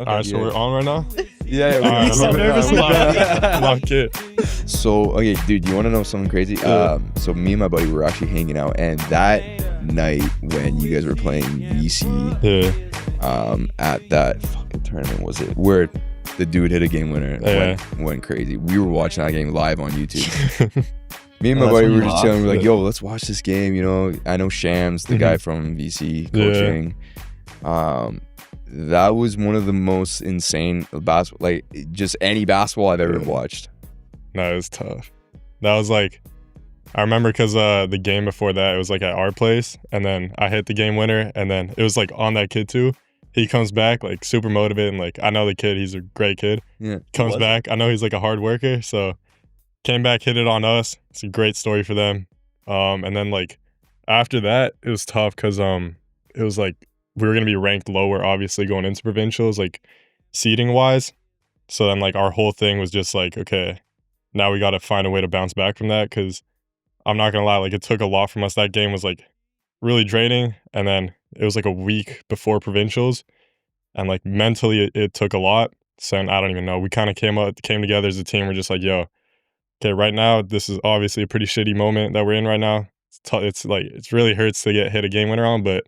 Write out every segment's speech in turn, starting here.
Okay. All right, so we're on right now? Yeah, All right, so nervous Lock it. So, okay, dude, you want to know something crazy? Yeah. So me and my buddy were actually hanging out, and that night when you guys were playing VC, at that fucking tournament, was it where the dude hit a game winner and went crazy? We were watching that game live on YouTube. Me and my buddy were just chilling. We're like, yo, let's watch this game. You know, I know Shams, the guy from VC coaching. That was one of the most insane basketball, like just any basketball I've ever watched. No, it was tough. That was like, I remember because the game before that, it was like at our place, and then I hit the game winner, and then it was like on that kid too. He comes back like super motivated, and like I know the kid, he's a great kid. Yeah, comes back, I know he's like a hard worker, so came back, hit it on us. It's a great story for them. And then like after that, it was tough because it was like we were gonna be ranked lower, obviously going into provincials, like seeding wise. So then like our whole thing was just like, okay, now we got to find a way to bounce back from that, because I'm not gonna lie, like it took a lot from us. That game was like really draining, and then it was like a week before provincials, and like mentally it took a lot. So I don't even know. We kind of came together as a team. We're just like, yo, okay, right now this is obviously a pretty shitty moment that we're in right now. It's like it really hurts to get hit a game winner on, but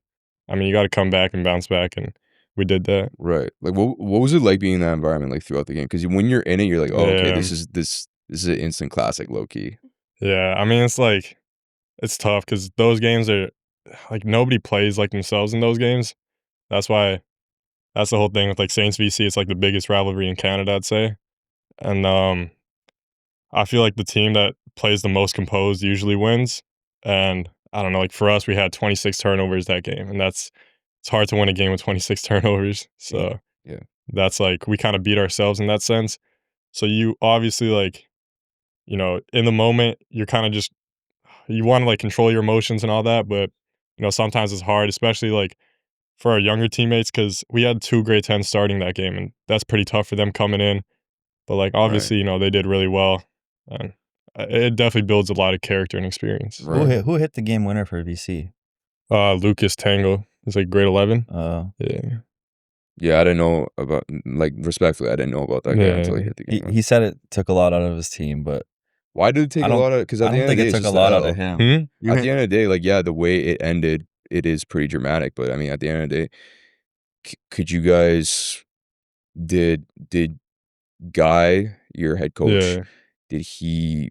I mean you got to come back and bounce back, and we did that. Right. Like, what was it like being in that environment like throughout the game? Because when you're in it, you're like, oh, okay, this is an instant classic, low key. Yeah, I mean, it's like, it's tough because those games are, like, nobody plays like themselves in those games. That's why, that's the whole thing with, like, Saints VC. It's, like, the biggest rivalry in Canada, I'd say. And I feel like the team that plays the most composed usually wins. And I don't know, like, for us, we had 26 turnovers that game. And it's hard to win a game with 26 turnovers. So, yeah, that's, like, we kind of beat ourselves in that sense. So you obviously, like, you know, in the moment, you're kind of just, you want to like control your emotions and all that, but you know, sometimes it's hard, especially like for our younger teammates, because we had 2 grade 10s starting that game, and that's pretty tough for them coming in. But like obviously, you know, they did really well, and it definitely builds a lot of character and experience. Who hit the game winner for VC? Lucas Tango is like grade 11. Yeah, I didn't know about, like, respectfully, I didn't know about that guy until he hit the game. He said it took a lot out of his team, but why did it take a lot of? Because at the end of the day, it took a lot out of him. At the end of the day, like, yeah, the way it ended, it is pretty dramatic. But I mean, at the end of the day, could you guys did Guy, your head coach, did he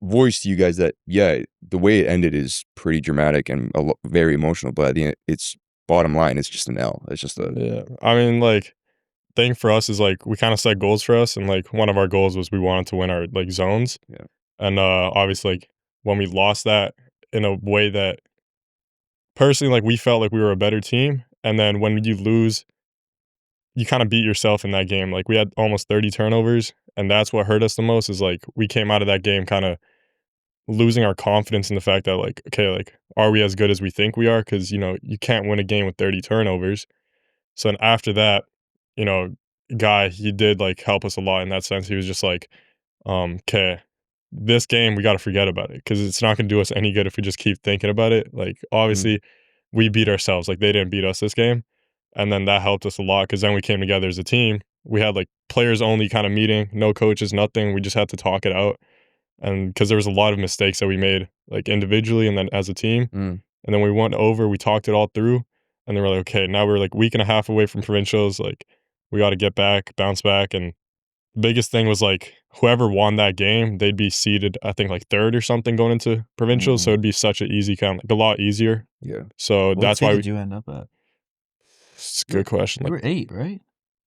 voice to you guys that the way it ended is pretty dramatic and very emotional, but at the end, it's bottom line, it's just an L. It's just a I mean, like, thing for us is like we kind of set goals for us, and like one of our goals was we wanted to win our like zones. Yeah. And obviously, like when we lost that in a way that personally, like we felt like we were a better team, and then when you lose, you kind of beat yourself in that game. Like we had almost 30 turnovers, and that's what hurt us the most. Is like we came out of that game kind of losing our confidence in the fact that like, okay, like are we as good as we think we are? Because you know you can't win a game with 30 turnovers. So then after that, you know, Guy, he did like help us a lot in that sense. He was just like, okay, this game we got to forget about it, because it's not going to do us any good if we just keep thinking about it. Like obviously we beat ourselves, like they didn't beat us this game. And then that helped us a lot, because then we came together as a team. We had like players only kind of meeting, no coaches, nothing. We just had to talk it out. And because there was a lot of mistakes that we made like individually and then as a team. And then we went over, we talked it all through, and then we're like, okay, now we're like week and a half away from provincials. Like we got to get back, bounce back. And the biggest thing was like whoever won that game, they'd be seeded, I think like 3rd or something going into provincials. So it'd be such an easy like a lot easier. Yeah. So that's why did you end up at? It's a good question. You Like, were 8, right?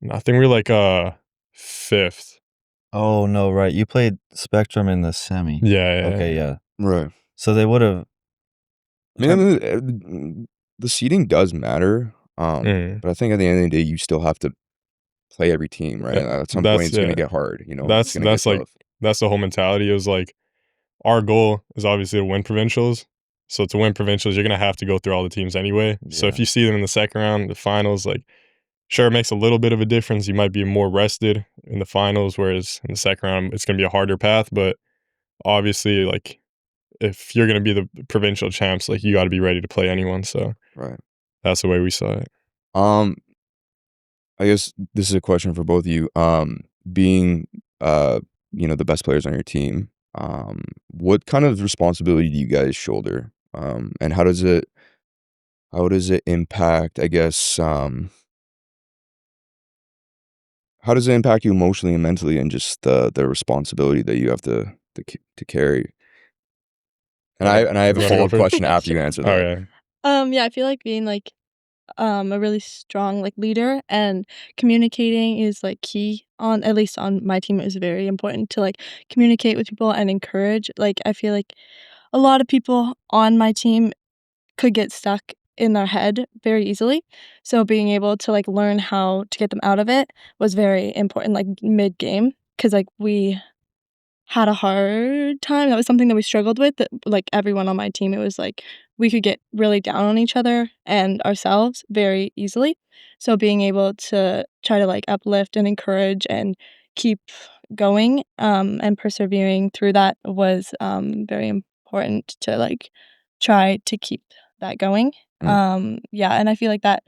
I think we were like 5th. Oh no, right. You played Spectrum in the semi. Yeah. Okay, yeah. Right. So they would have. I mean, the seeding does matter, but I think at the end of the day, you still have to play every team, right? At some point, it's gonna get hard. You know, that's like tough. That's the whole mentality. It was like our goal is obviously to win provincials. So to win provincials, you're gonna have to go through all the teams anyway. Yeah. So if you see them in the second round, the finals, like sure, it makes a little bit of a difference. You might be more rested in the finals, whereas in the second round, it's gonna be a harder path. But obviously, like if you're gonna be the provincial champs, like you got to be ready to play anyone. So right, that's the way we saw it. I guess this is a question for both of you. Being the best players on your team, what kind of responsibility do you guys shoulder? And how does it impact, I guess, how does it impact you emotionally and mentally, and just the responsibility that you have to carry? And Yeah. I have a You wanna go follow-up first? question after you Sure. answer that. Okay. Yeah, I feel like being like a really strong like leader and communicating is like key on at least on my team. It was very important to like communicate with people and encourage. Like I feel like a lot of people on my team could get stuck in their head very easily. So being able to like learn how to get them out of it was very important like mid game cuz like we had a hard time. That was something that we struggled with, that like, everyone on my team, it was like we could get really down on each other and ourselves very easily. So being able to try to, like, uplift and encourage and keep going, and persevering through that was, very important to, like, try to keep that going. Mm. Yeah, and I feel like that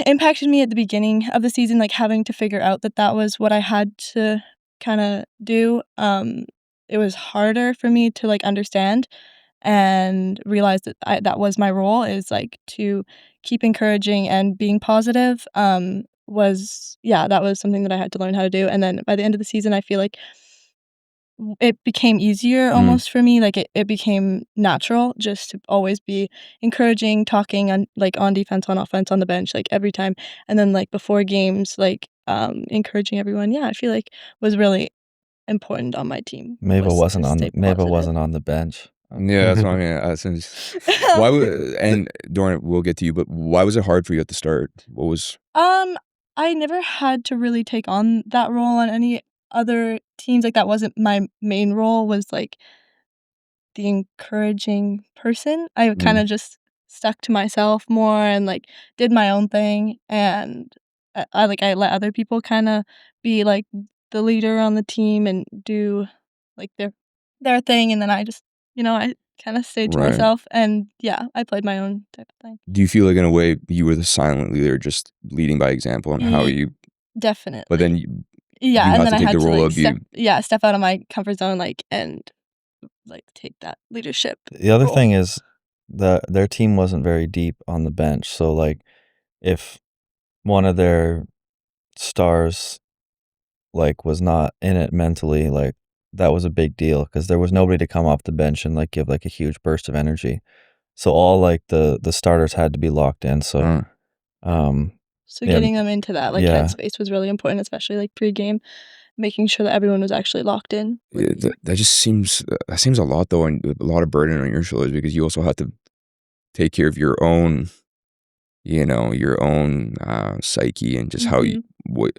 impacted me at the beginning of the season, like, having to figure out that that was what I had to kinda do. It was harder for me to, like, understand and realize that that was my role, is, like, to keep encouraging and being positive, was yeah, that was something that I had to learn how to do, and then by the end of the season, I feel like it became easier Mm. almost for me, like, it became natural just to always be encouraging, talking on like, on defense, on offense, on the bench, like, every time, and then, like, before games, like, encouraging everyone, yeah, I feel like was really important on my team was to stay Maeva positive. wasn't on the bench. Yeah, that's what I mean. Why would, and Dorian, we'll get to you, but why was it hard for you at the start? What was Um, I never had to really take on that role on any other teams, like, that wasn't my main role, was, like, the encouraging person. I mm, kinda just stuck to myself more and, like, did my own thing, and I let other people kinda be, like, the leader on the team and do, like, their thing, and then I just, I kinda stayed to right? myself, and yeah, I played my own type of thing. Do you feel like in a way you were the silent leader, just leading by example on how Ye you? But then Definitely. you Yeah, and had then to I take had the to, role like, of you. step out of my comfort zone, like, and, like, take that leadership The other role. thing is their team wasn't very deep on the bench, so, like, if one of their stars, like, was not in it mentally, like, that was a big deal because there was nobody to come off the bench and, like, give, like, a huge burst of energy. So all, like, the starters had to be locked in, so, Uh, um, So yeah, getting them into that, like, yeah. headspace was really important, especially, like, pregame, making sure that everyone was actually locked in with yeah, that seems a lot though, and a lot of burden on your shoulders because you also have to take care of your own psyche and just Mhm.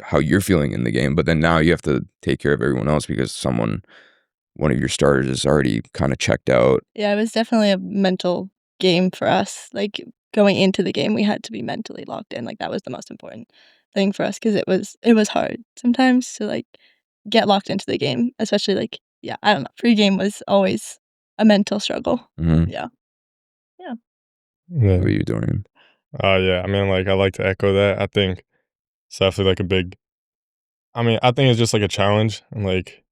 how you're feeling in the game. But then now you have to take care of everyone else because one of your starters is already kind of checked out. Yeah, it was definitely a mental game for us, like, going into the game, we had to be mentally locked in, like, that was the most important thing for us because it was hard sometimes to, like, get locked into the game, especially, like yeah, I don't know, pregame was always a mental struggle. Mm-hmm. Yeah. Yeah. What Yeah. are you, Dorian? Yeah, I mean, like, I like to echo that. I think it's definitely, like, a big I think it's just, like, a challenge, and, like,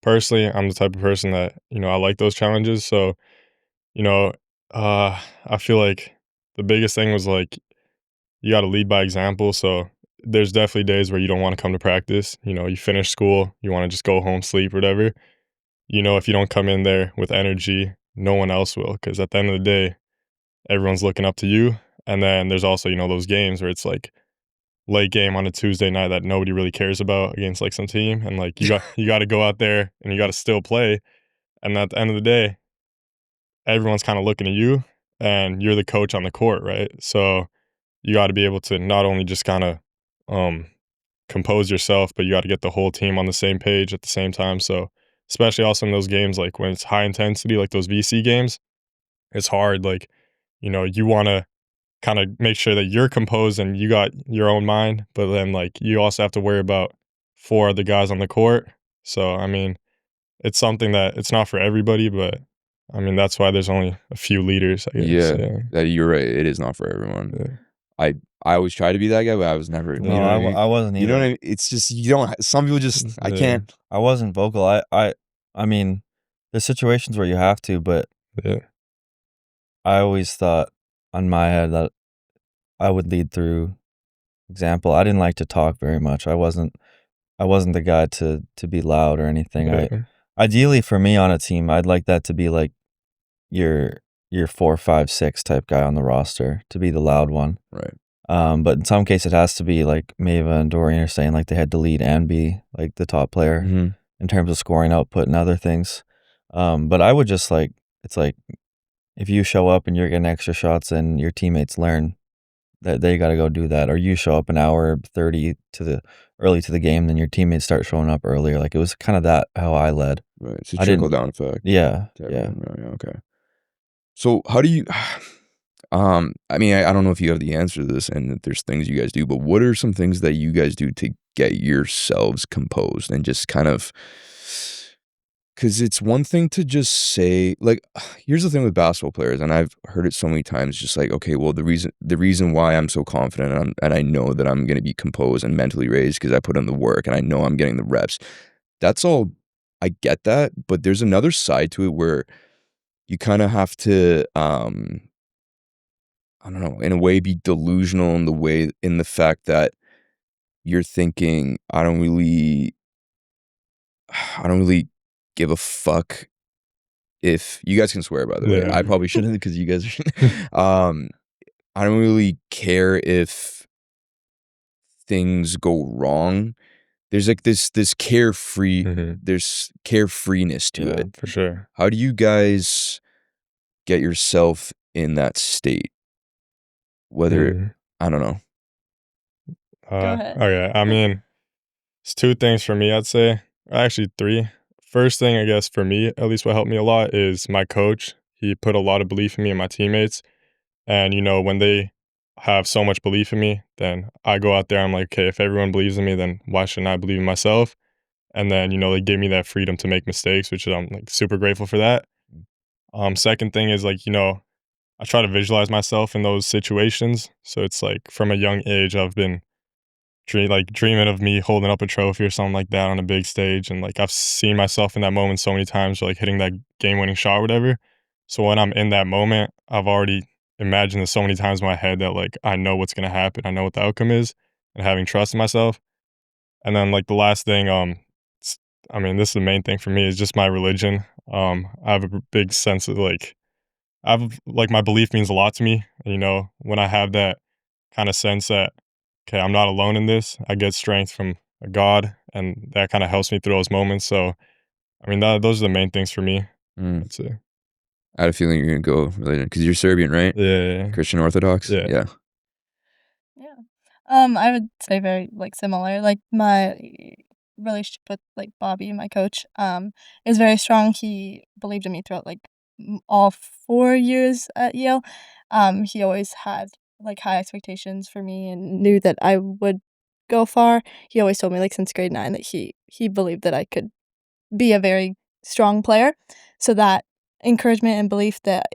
personally, I'm the type of person that, I like those challenges, so, you know, I feel like the biggest thing was, like, you gotta lead by example, so there's definitely days where you don't wanna come to practice, you finish school, you wanna just go home, sleep, whatever. If you don't come in there with energy, no one else will, because at the end of the day, everyone's looking up to you, and then there's also, those games where it's, like, late game on a Tuesday night that nobody really cares about against, like, some team, and, like, you gotta go out there and you gotta still play, and at the end of the day, everyone's kinda looking at you, and you're the coach on the court, right? So, you gotta be able to not only just kinda, um, compose yourself, but you gotta get the whole team on the same page at the same time, so especially also in those games, like, when it's high intensity, like those VC games, it's hard, like, you wanna kinda make sure that you're composed and you got your own mind, but then, like, you also have to worry about 4 other guys on the court. So, I mean, it's something that it's not for everybody, but, I mean, that's why there's only a few leaders, I guess, Yeah, yeah. that you're right. It is not for everyone. Yeah. I always try to be that guy, but I was never. No, You know what I mean? I wasn't either. You know what I mean? It's just you don't. Some people just I Yeah. can't. I wasn't vocal. I mean, there's situations where you have to, but Yeah. I always thought on my head that I would lead through example. I didn't like to talk very much. I wasn't the guy to be loud or anything. Yeah. Ideally for me on a team, I'd like that to be like your 4, 5, 6 type guy on the roster, to be the loud one. Right. But in some cases it has to be like Maeva and Dorian are saying, like they had to lead and be like the top player in terms of scoring output and other things. But I would just like, it's like if you show up and you're getting extra shots and your teammates learn that they got to go do that, or you show up an hour 30 early to the game, then your teammates start showing up earlier. Like it was kind of that how I led. Right. It's a I didn't- trickle down effect. Yeah, to yeah. everyone. Yeah, okay. So how do you? I mean, I don't know if you have the answer to this, and that there's things you guys do, but what are some things that you guys do to get yourselves composed and just kind of? Because it's one thing to just say, like, here's the thing with basketball players, and I've heard it so many times, just like, okay, well, the reason why I'm so confident and I know that I'm going to be composed and mentally raised because I put in the work and I know I'm getting the reps. That's all. I get that, but there's another side to it where you kind of have to, I don't know, in a way, be delusional in the fact that you're thinking, I don't really give a fuck if you guys can swear, by the way. Yeah. I probably shouldn't because you guys are, I don't really care if things go wrong. There's like this carefree, there's carefreeness to Yeah, it. for sure. How do you guys get yourself in that state? Whether, I don't know. Go ahead. Okay, I mean, it's 2 things for me, I'd say. Actually, 3. First thing, I guess, for me, at least what helped me a lot is my coach. He put a lot of belief in me and my teammates. And, when they have so much belief in me, then I go out there, I'm like, okay, if everyone believes in me, then why shouldn't I believe in myself? And then, they gave me that freedom to make mistakes, which I'm like super grateful for that. Second thing is like, I try to visualize myself in those situations. So it's like from a young age, I've been dreaming of me holding up a trophy or something like that on a big stage. And like I've seen myself in that moment so many times, like hitting that game winning shot or whatever. So when I'm in that moment, I've already imagined this so many times in my head that like I know what's gonna happen. I know what the outcome is, and having trust in myself. And then like the last thing, I mean, this is the main thing for me is just my religion. I have a big sense of like my belief means a lot to me. And, when I have that kind of sense that, okay, I'm not alone in this, I get strength from a God, and that kind of helps me through those moments. So, I mean, those are the main things for me, I'd say. I had a feeling you're going to go religion because you're Serbian, right? Yeah. Christian Orthodox? Yeah. Yeah. Yeah. I would say very like similar. Like my relationship with like Bobby, my coach, is very strong. He believed in me throughout like all 4 years at Yale. He always had like high expectations for me and knew that I would go far. He always told me like since grade 9 that he believed that I could be a very strong player. So that encouragement and belief that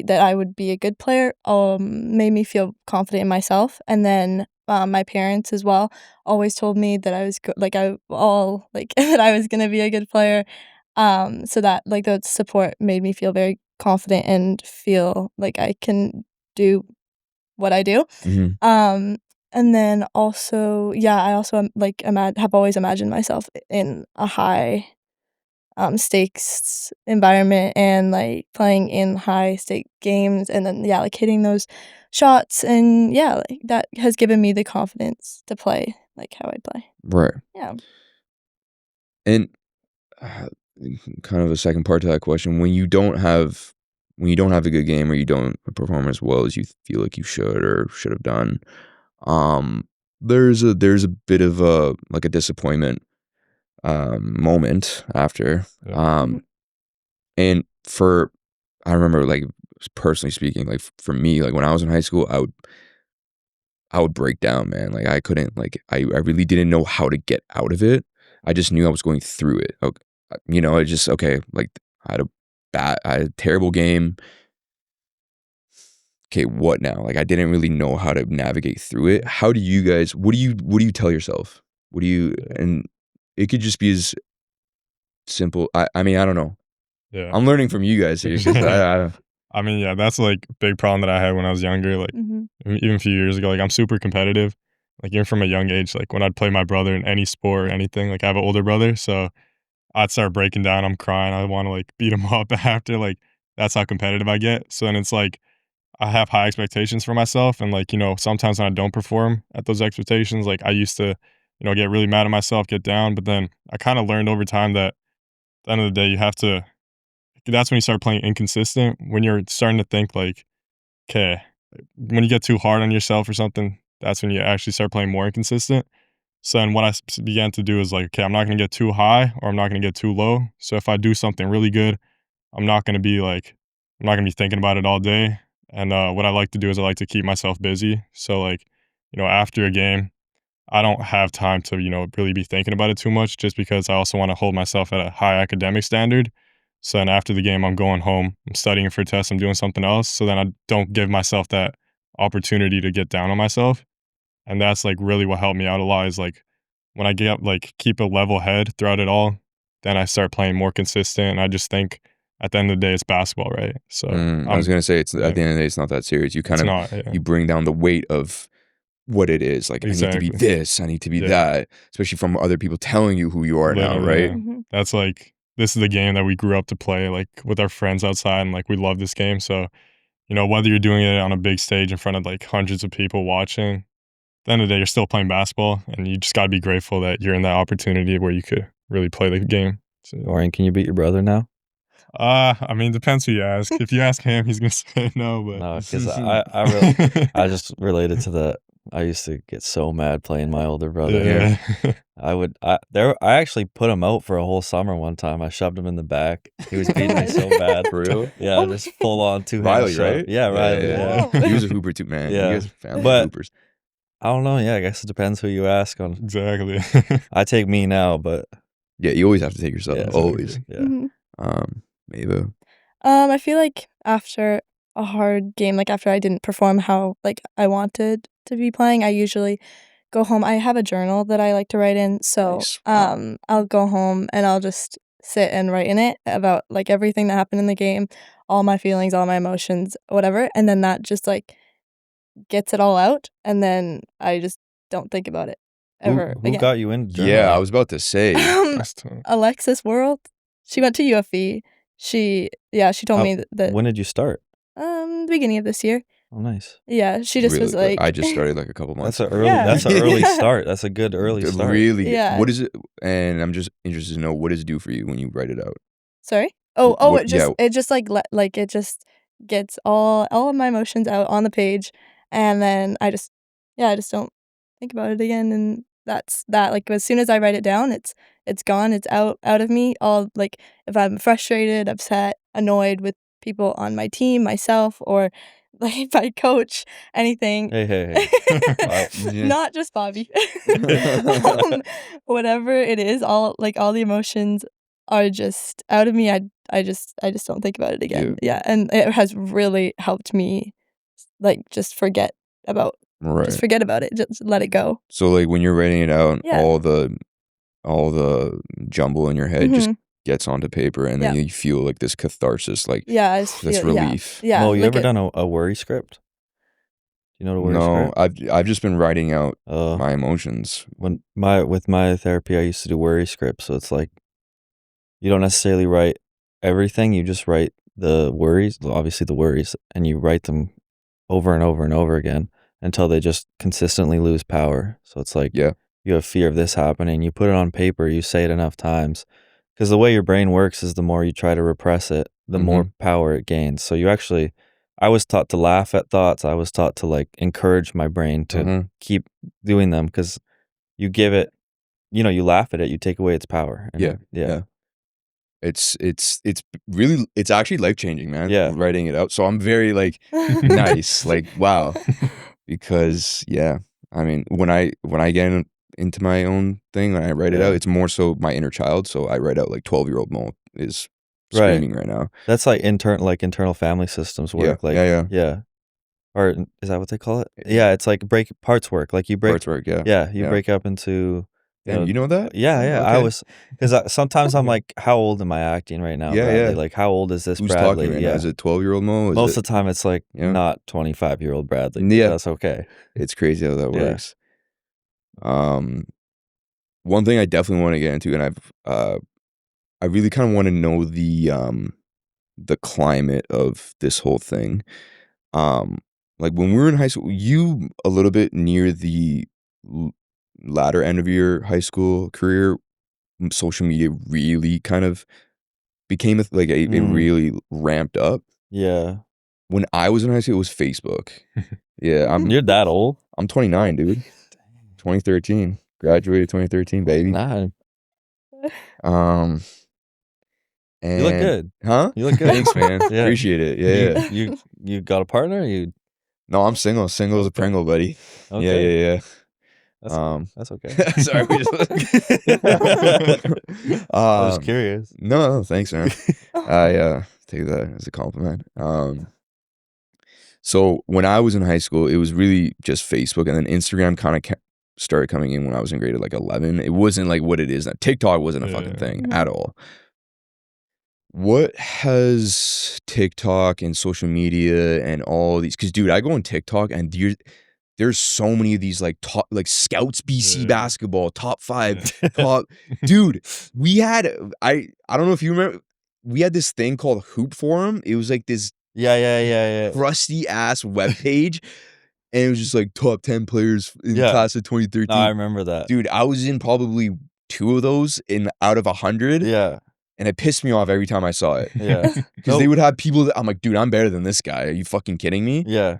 I would be a good player made me feel confident in myself. And then my parents as well always told me that I was that I was gonna be a good player. So that like the support made me feel very confident and feel like I can do what I do. And then also, yeah, I also have always imagined myself in a high stakes environment and like playing in high stake games, and then yeah, like hitting those shots, and yeah, like that has given me the confidence to play like how I play. Right. Yeah. And kind of a second part to that question, when you don't have a good game or you don't perform as well as you feel like you should or should have done, there's a bit of a like a disappointment moment after. And I remember like personally speaking, like for me, like when I was in high school, I would break down, man. Like I couldn't, like I really didn't know how to get out of it. I just knew I was going through it. Okay, it just, okay, like I had a terrible game. okay, what now? Like I didn't really know how to navigate through it. How do you guys, what do you tell yourself? What do you, and it could just be as simple. I mean, I don't know. Yeah. I'm learning from you guys here. 'Cause I mean, yeah, that's like a big problem that I had when I was younger. Like even a few years ago, like I'm super competitive. Like even from a young age, like when I'd play my brother in any sport or anything, like I have an older brother, so I'd start breaking down. I'm crying. I want to like beat him up after. Like that's how competitive I get. So then it's like I have high expectations for myself, and like sometimes when I don't perform at those expectations, like I used to, get really mad at myself, get down. But then I kind of learned over time that at the end of the day, you have to. That's when you start playing inconsistent. When you're starting to think like, okay, when you get too hard on yourself or something, that's when you actually start playing more inconsistent. So then what I began to do is like, okay, I'm not going to get too high or I'm not going to get too low. So if I do something really good, I'm not going to be like, I'm not going to be thinking about it all day. And what I like to do is I like to keep myself busy. So like, after a game, I don't have time to, really be thinking about it too much just because I also want to hold myself at a high academic standard. So then after the game, I'm going home, I'm studying for tests, I'm doing something else. So then I don't give myself that opportunity to get down on myself. And that's like really what helped me out a lot is like when I get like keep a level head throughout it all, then I start playing more consistent. And I just think at the end of the day, it's basketball, right? So I was gonna say at the end of the day, it's not that serious. You kind of you bring down the weight of what it is. Like I need to be this, I need to be that, especially from other people telling you who you are now, right? That's like this is the game that we grew up to play, like with our friends outside, and like we love this game. So, whether you're doing it on a big stage in front of like hundreds of people watching, at the end of the day, you're still playing basketball, and you just gotta be grateful that you're in that opportunity where you could really play the game. So, Dorian, can you beat your brother now? I mean, depends who you ask. If you ask him, he's gonna say no. But no, because I just related to that. I used to get so mad playing my older brother. Yeah. I actually put him out for a whole summer one time. I shoved him in the back. He was beating me so bad. For real? Yeah, just full on two Riley, hands. right? Yeah, Riley. Yeah. He was a hooper too, man. Yeah. You guys are family hoopers. I don't know. Yeah, I guess it depends who you ask on. Exactly. I take me now, but yeah, you always have to take yourself. Yeah, always. Yeah. Maeva. I feel like after a hard game, like after I didn't perform how like I wanted to be playing, I usually go home. I have a journal that I like to write in, so Nice. I'll go home and I'll just sit and write in it about like everything that happened in the game, all my feelings, all my emotions, whatever, and then that just like gets it all out, and then I just don't think about it ever Who again. got you into journaling? Yeah, I was about to say. Alexis World. She went to UFE. She told me that. When did you start? The beginning of this year. Oh, nice. Yeah, she just really was like. I just started like a couple months. That's an early start. That's a good early start. Really? Yeah. What is it? And I'm just interested to know what does it do for you when you write it out. Sorry. It just it just gets all of my emotions out on the page, and then I just don't think about it again, and that's that. Like as soon as I write it down, it's gone. It's out of me. All like if I'm frustrated, upset, annoyed with people on my team, myself, or like my coach, anything. Hey. Not just Bobby. Whatever it is, all the emotions are just out of me. I just don't think about it again. Yeah, and it has really helped me like just forget about it. Just let it go. So like when you're writing it out, all the jumble in your head just gets onto paper, and then you feel like this catharsis, like this relief. Yeah. Mo, you ever done a worry script? You know what a worry script? No, I've just been writing out my emotions. With my therapy, I used to do worry scripts. So it's like you don't necessarily write everything. You just write the worries, obviously the worries, and you write them over and over and over again until they just consistently lose power. So it's like you have fear of this happening. You put it on paper. You say it enough times. Because the way your brain works is the more you try to repress it, the more power it gains. So I was taught to laugh at thoughts. I was taught to like encourage my brain to keep doing them because you give it, you laugh at it, you take away its power. And yeah. It's really, it's actually life-changing, man. Yeah. Writing it out. So I'm very like, nice, like, wow. Because I mean, when I get into my own thing, when I write it out, it's more so my inner child. So I write out like 12-year-old Mo is screaming right now. That's like internal family systems work. Yeah. or is that what they call it? Yeah, it's like parts work. Like you break Parts work, yeah. Yeah, you Yeah. break up into Damn, you know that? Yeah, I Okay. was because sometimes I'm like, how old am I acting right now, Yeah, Bradley? yeah. Like, how old is this Who's Bradley? talking right now? Is it 12-year-old Mo? Is Most it, of the time, it's like yeah. not 25-year-old Bradley. Yeah. That's okay. It's crazy how that Yeah. works. One thing I definitely want to get into, and I really kind of want to know the climate of this whole thing. Like when we were in high school, you a little bit near the latter end of your high school career, social media really kind of became a really ramped up. Yeah. When I was in high school, it was Facebook. Yeah, You're that old? I'm 29, dude. 2013. Graduated 2013, baby. Nah, And you look good. Huh? You look good. Thanks, man. Yeah. Appreciate it. Yeah. You got a partner? No, I'm single. Single as a Okay. Pringle, buddy. Okay. Yeah. That's okay. Sorry. I was curious. No, thanks, man. I take that as a compliment. So when I was in high school, it was really just Facebook, and then Instagram kind of started coming in when I was in grade like 11. It wasn't like what it is now. TikTok wasn't a fucking thing at all. What has TikTok and social media and all these? Because dude, I go on TikTok and there's so many of these like top, like Scouts BC basketball top 5 top. Dude, we had I don't know if you remember, we had this thing called Hoop Forum. It was like this crusty ass webpage, and it was just like top 10 players in class of 2013. No, I remember that. Dude, I was in probably 2 of those out of 100. Yeah. And it pissed me off every time I saw it. Yeah. Because they would have people that I'm like, dude, I'm better than this guy. Are you fucking kidding me? Yeah.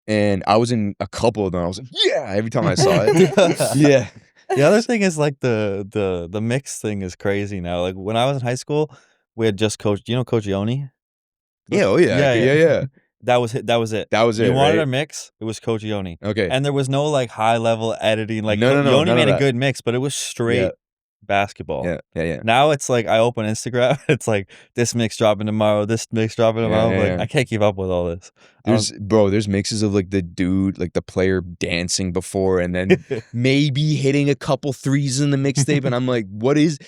And I was in a couple of them. I was like, yeah, every time I saw it. Yeah. The other thing is like the mix thing is crazy now. Like when I was in high school, we had just Coach. Do you know Coach Yoni? Yeah. Oh yeah. Yeah. That was it. That was it. You wanted right? a mix? It was Coach Yoni. Okay. And there was no like high level editing. Like no, Yoni made a good mix, but it was straight basketball. Yeah. Now it's like I open Instagram, it's like this mix dropping tomorrow, this mix dropping tomorrow. Like I can't keep up with all this. There's mixes of like the dude, like the player dancing before and then maybe hitting a couple threes in the mixtape, and I'm like, what is?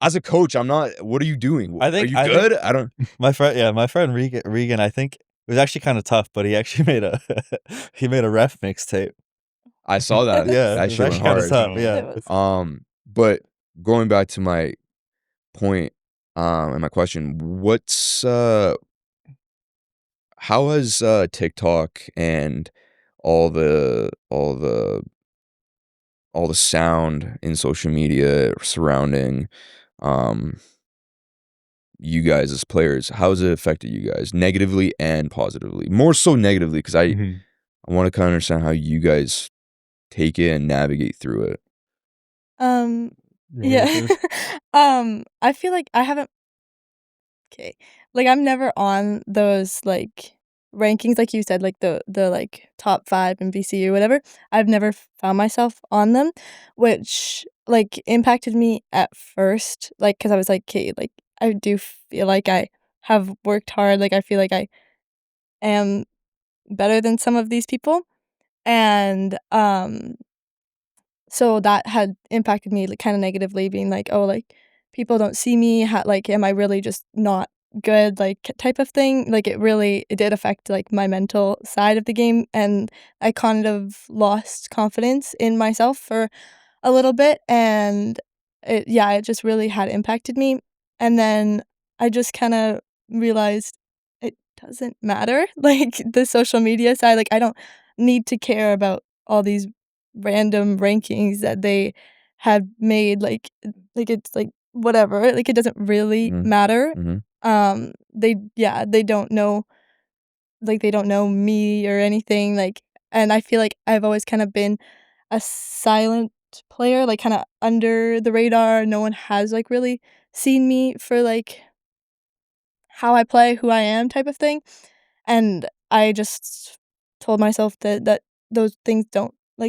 As a coach, I'm not. What are you doing? Are you good? I don't. My friend Regan. I think it was actually kind of tough, but he actually made a ref mixtape. I saw that. Yeah, that shit went hard. Tough, yeah. But going back to my point, and my question, how has TikTok and all the sound in social media surrounding you guys as players, how has it affected you guys negatively and positively? More so negatively, because I want to kind of understand how you guys take it and navigate through it. Yeah. I feel like I haven't. Okay, like I'm never on those like rankings, like you said, like the like top 5 in BC or whatever. I've never found myself on them, which like impacted me at first, like because I was like, okay, like I do feel like I have worked hard, like I feel like I am better than some of these people, and so that had impacted me, like, kinda negatively, being like, "Oh, like, people don't see me, like, am I really just not good?" Like, type of thing. Like, it did affect, like, my mental side of the game, and I kind of lost confidence in myself for a little bit, and it just really had impacted me, and then I just kinda realized it doesn't matter, like, the social media side, like, I don't need to care about all these random rankings that they had made, it's, like, whatever, like, it doesn't really matter. They don't know, like, they don't know me or anything, like, and I feel like I've always kind of been a silent player, like, kinda under the radar. No one has, like, really seen me for, like, how I play, who I am type of thing, and I just told myself that those things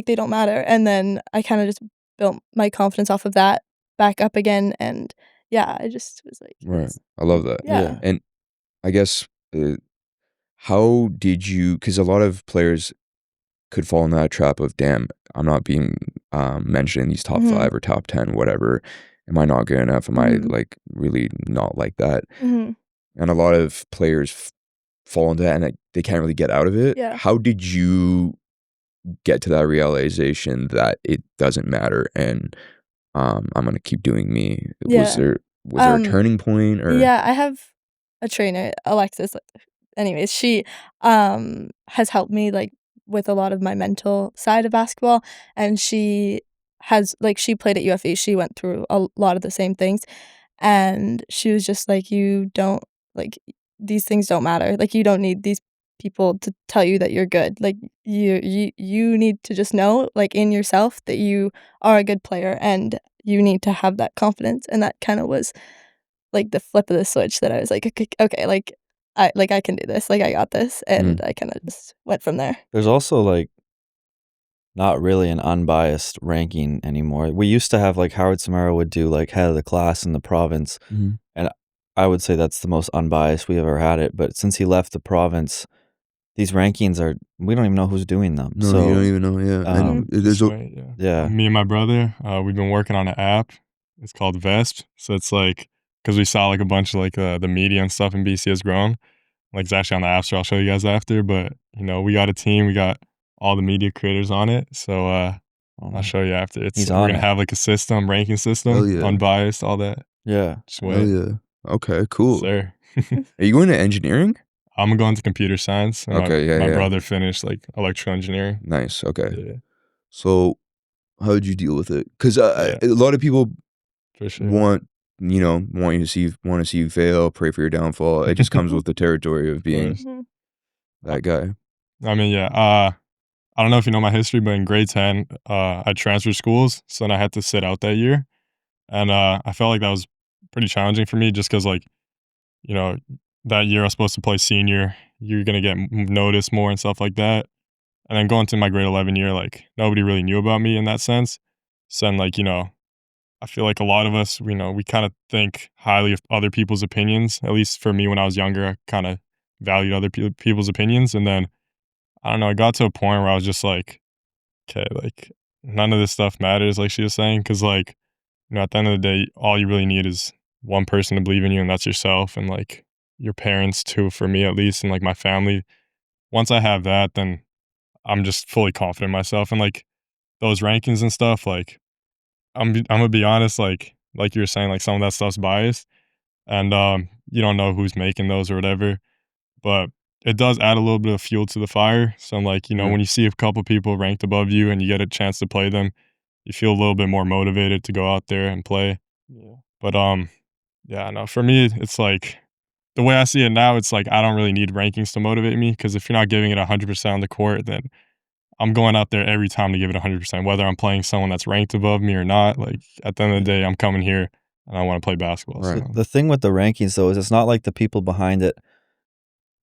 they don't matter, and then I kinda just built my confidence off of that back up again, and I just was like, Right. I love that. Yeah. And I guess how did you? Because a lot of players could fall in that trap of, damn, I'm not being mentioned in these top 5 or top 10, whatever. Am I not good enough? Am I like really not like that? And a lot of players fall into that, and they can't really get out of it. Yeah. How did you get to that realization that it doesn't matter and I'm gonna keep doing me? Was Yeah. there a turning point, or? Yeah, I have a trainer, Alexis. Anyways, she has helped me like with a lot of my mental side of basketball, and she has like she played at UFE. She went through a lot of the same things, and she was just like, you don't like these things don't matter. Like you don't need these people to tell you that you're good. Like you need to just know like in yourself that you are a good player, and you need to have that confidence. And that kind of was like the flip of the switch that I was like, okay, like I can do this, like I got this, and I kind of just went from there. There's also like not really an unbiased ranking anymore. We used to have like Howard Samara would do like head of the class in the province, and I would say that's the most unbiased we ever had it. But since he left the province, these rankings are we don't even know who's doing them. No, so you don't even know. Yeah, and there's yeah. Me and my brother, we've been working on an app. It's called Vesp. So it's like because we saw like a bunch of like the media and stuff in BC has grown. Like it's actually on the App Store. I'll show you guys after. But you know, we got a team. We got all the media creators on it. So I'll show you after. We're gonna have like a system, ranking system, unbiased, all that. Yeah. Just wait. yeah. Okay, cool. Sir. Are you going to engineering? I'm going to computer science. And Okay, my brother finished like electrical engineering. Nice. Okay. Yeah. So, how did you deal with it? Because a lot of people For sure. want you to see you fail, pray for your downfall. It just comes with the territory of being that guy. I mean, yeah. I don't know if you know my history, but in grade 10, I transferred schools, so then I had to sit out that year, and I felt like that was pretty challenging for me, just because like, you know, that year I was supposed to play senior. You're gonna get noticed more and stuff like that, and then going to my grade 11 year, like nobody really knew about me in that sense. So then, like, you know, I feel like a lot of us, you know, we kind of think highly of other people's opinions. At least for me, when I was younger, I kind of valued other people's opinions, and then I don't know, I got to a point where I was just like, okay, like none of this stuff matters, like she was saying, because like, you know, at the end of the day, all you really need is one person to believe in you, and that's yourself, and like your parents too, for me at least, and like my family. Once I have that, then I'm just fully confident in myself, and like those rankings and stuff, like I'm gonna be honest, like you were saying, like some of that stuff's biased, and you don't know who's making those or whatever, but it does add a little bit of fuel to the fire. So I'm like, you know, when you see a couple people ranked above you and you get a chance to play them, you feel a little bit more motivated to go out there and play. Yeah. But yeah, no, for me, it's like the way I see it now, it's like I don't really need rankings to motivate me, because if you're not giving it 100% on the court, then I'm going out there every time to give it 100%, whether I'm playing someone that's ranked above me or not. Like at the end of the day, I'm coming here and I want to play basketball. Right. So. The thing with the rankings though is it's not like the people behind it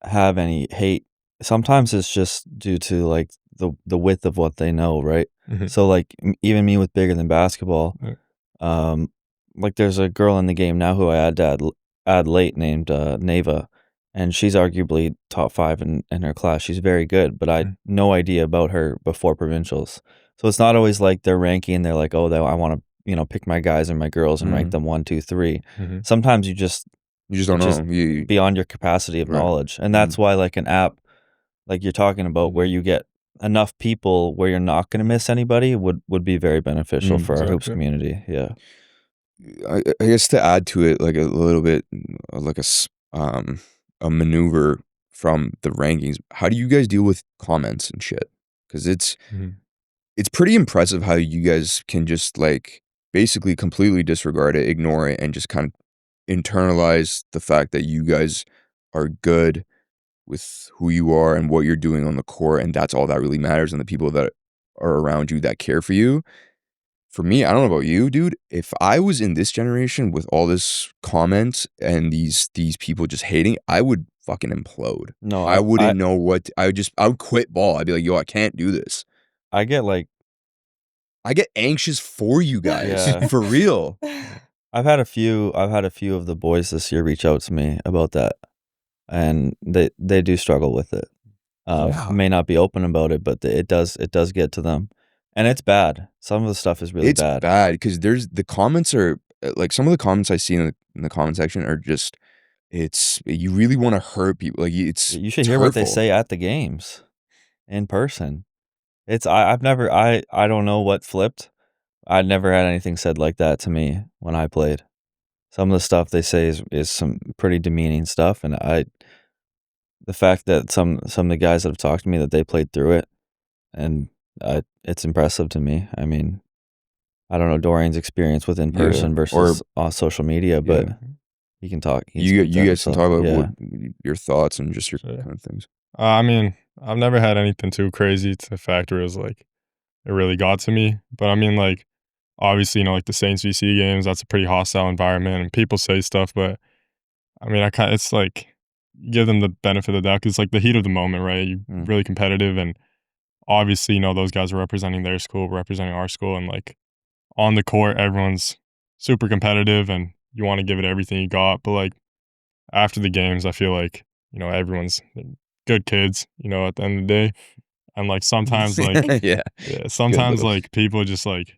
have any hate. Sometimes it's just due to like the width of what they know, right? So like even me with bigger than basketball, like there's a girl in the game now who I had to add late named Maeva, and she's arguably top 5 in her class. She's very good, but I had no idea about her before provincials. So it's not always like they're ranking. They're like, oh, I want to pick my guys and my girls and rank them 1, 2, 3. Sometimes you just don't know. Beyond your capacity of knowledge, and that's why like an app like you're talking about where you get enough people where you're not going to miss anybody would be very beneficial for our hoops community. Yeah. I guess to add to it, like a little bit, like a maneuver from the rankings. How do you guys deal with comments and shit? Because it's pretty impressive how you guys can just like basically completely disregard it, ignore it, and just kind of internalize the fact that you guys are good with who you are and what you're doing on the court, and that's all that really matters, and the people that are around you that care for you. For me, I don't know about you, dude. If I was in this generation with all this comments and these people just hating, I would fucking implode. No, I wouldn't know what. I would quit ball. I'd be like, yo, I can't do this. I get anxious for you guys, for real. I've had a few of the boys this year reach out to me about that. and they do struggle with it. Yeah. May not be open about it, but it does get to them, and it's bad. Some of the stuff is really It's bad. bad because there's the comments are like some of the comments I see in the comment section are just you really want to hurt people. Like You should it's hear what they hurtful. say at the games in person. I've never I don't know what flipped. I'd never had anything said like that to me when I played. Some of the stuff they say is some pretty demeaning stuff, and the fact that some of the guys that have talked to me that they played through it, and it's impressive to me. I mean, I don't know Dorian's experience with in Yeah, person or versus on social media, but yeah. he can talk. He can You speak to that guys can himself. talk about Yeah. what your thoughts and just your Yeah. kind of things. I mean, I've never had anything too crazy to the fact where it was like it really got to me. But I mean, like obviously, like the Saints VC games, that's a pretty hostile environment, and people say stuff. But I mean, it's like you give them the benefit of the doubt 'cause it's like the heat of the moment, right? You're really competitive, and obviously, those guys are representing their school, representing our school, and like on the court, everyone's super competitive, and you want to give it everything you got. But like after the games, I feel like everyone's good kids, at the end of the day. And like sometimes like Yeah. sometimes like people just like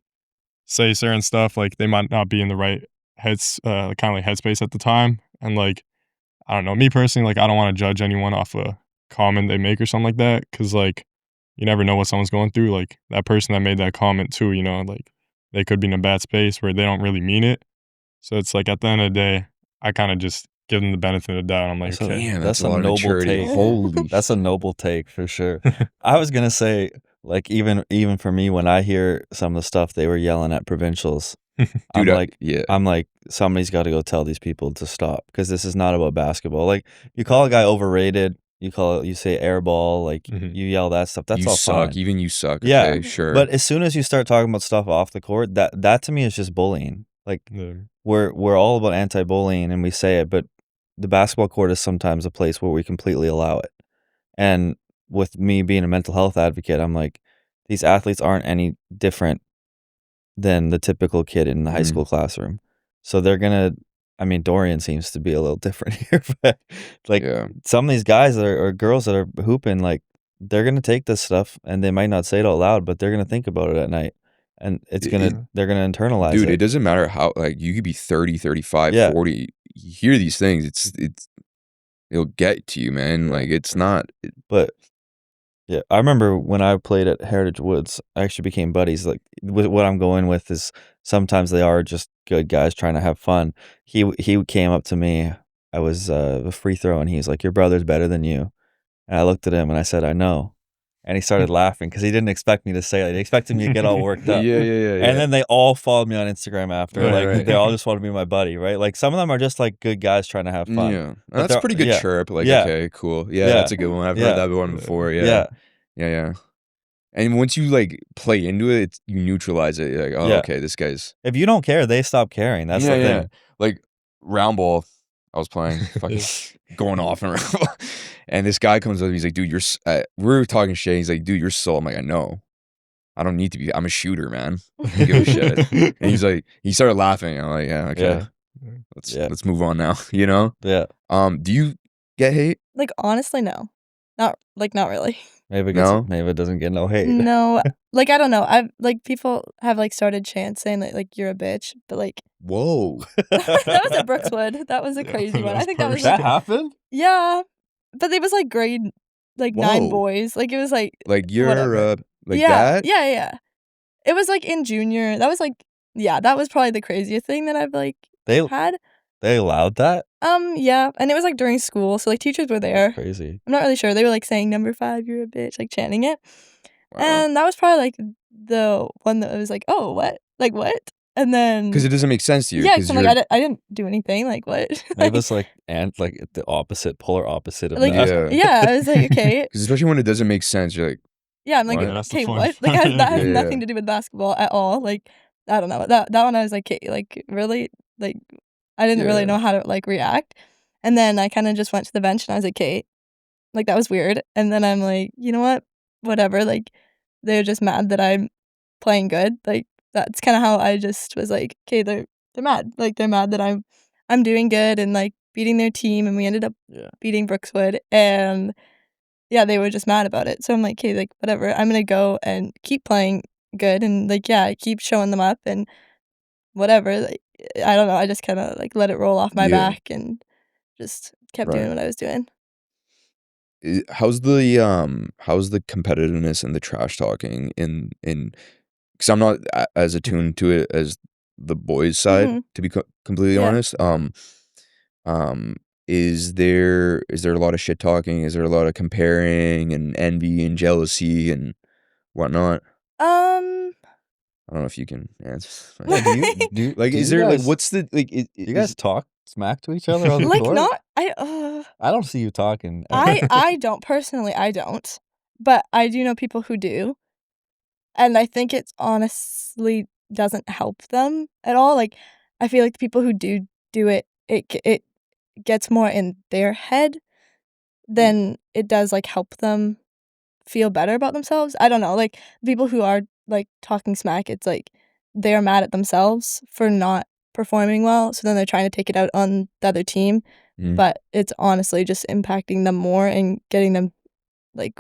say certain stuff like they might not be in the right kind of like headspace at the time. And like I don't know, me personally, like I don't want to judge anyone off a comment they make or something like that, because like you never know what someone's going through. Like that person that made that comment too, like they could be in a bad space where they don't really mean it. So it's like at the end of the day, I kind of just give them the benefit of the doubt. I'm like, That's a- okay. Damn, That's that's a a lot of noble maturity. take. Holy That's a noble take for sure. I was gonna say, like, even for me, when I hear some of the stuff they were yelling at provincials, I'm dude, like, yeah. somebody's got to go tell these people to stop, because this is not about basketball. Like, you call a guy overrated, you say airball, like you yell that stuff. That's you all suck. fine. Even you suck. Yeah, Okay, sure. but as soon as you start talking about stuff off the court, that to me is just bullying. Like, Yeah. we're all about anti-bullying, and we say it, but the basketball court is sometimes a place where we completely allow it. And with me being a mental health advocate, I'm like, these athletes aren't any different than the typical kid in the high school classroom. So they're gonna, I mean, Dorian seems to be a little different here, but like Yeah. some of these guys or girls that are hooping, like they're gonna take this stuff and they might not say it out loud, but they're gonna think about it at night, and they're gonna internalize Dude, it. it doesn't matter how, like, you could be 30, 35, Yeah. 40. You hear these things, it'll get to you, man. Yeah. Like, it's not. But yeah, I remember when I played at Heritage Woods, I actually became buddies. Like, what I'm going with is sometimes they are just good guys trying to have fun. He came up to me. I was a free throw, and he's like, "Your brother's better than you." And I looked at him and I said, "I know." And he started laughing because he didn't expect me to say it. He expected me to get all worked up. Yeah. And then they all followed me on Instagram after. Right, Like, right. they all just want to be my buddy, right? Like, some of them are just like good guys trying to have fun. Yeah. But That's a they're- pretty good yeah. chirp. Like, Yeah. okay, cool. Yeah, Yeah. that's a good one. I've heard Yeah. that one before. Yeah. Yeah. And once you like play into it, you neutralize it. You're like, oh, Yeah. okay, this guy's. If you don't care, they stop caring. That's the thing. Like round ball, I was playing, fucking going off and round ball, and this guy comes up. He's like, dude, we're talking shit. He's like, dude, you're so. I'm like, I know. I don't need to be. I'm a shooter, man. I don't give a shit. And he's like, he started laughing. I'm like, yeah, okay. Let's move on now. Yeah. Do you get hate? Like, honestly, no. Not really. Maeva doesn't get no hate. No, like, I don't know. I've like, people have like started chants saying that like you're a bitch, but like Whoa. that was at Brookswood. That was a crazy one. I think that was That happened? yeah, but it was like grade like 9 Whoa. boys. Like, it was like Like you're whatever. like yeah, that? yeah. It was like in junior. That was like that was probably the craziest thing that I've like They had. they allowed that? Yeah, and it was like during school, so like teachers were there. That's crazy. I'm not really sure. They were like saying number 5, you're a bitch, like chanting it. Wow. And that was probably like the one that was like, oh, what? Like, what? And then Because it doesn't make sense to you. yeah, 'cause so I'm like, I didn't do anything. Like, what? Maeva's like the polar opposite of like, that. Yeah. I was like, okay. Because especially when it doesn't make sense, you're like, Yeah, I'm like, What? Yeah, that's the okay, fun what? Like, part. that has Yeah. nothing to do with basketball at all. Like, I don't know. That one I was like, okay, like, really? Like, I didn't really Yeah. know how to like react. And then I kind of just went to the bench and I was like, okay, like, that was weird. And then I'm like, you know what? Whatever. Like, they're just mad that I'm playing good. Like, that's kind of how I just was like, okay, they're mad. Like, they're mad that I'm doing good and like beating their team, and we ended up Yeah. beating Brookswood, and yeah, they were just mad about it. So I'm like, "Okay, like, whatever. I'm gonna go and keep playing good and, like, yeah, keep showing them up and whatever." Like, I don't know, I just kinda, like, let it roll off my Yeah. back and just kept doing Right. what I was doing. How's the competitiveness and the trash talking in because I'm not as attuned to it as the boys' side, Mhm. to be completely Yeah. honest. Um, is there a lot of shit talking? Is there a lot of comparing and envy and jealousy and whatnot? Um I don't know if you can answer. Yeah, Like, do is you there like guys what's the like? do you Is guys talk smack to each other on the Like, court? not I don't see you talking I ever. I don't personally, I don't, but I do know people who do, and I think it's honestly doesn't help them at all. Like, I feel like the people who do it, it gets more in their head than it does, like, help them feel better about themselves. I don't know, like, people who are, like, talking smack, it's like they're mad at themselves for not performing well, so then they're trying to take it out on the other team, Mm, but it's honestly just impacting them more and getting them, like,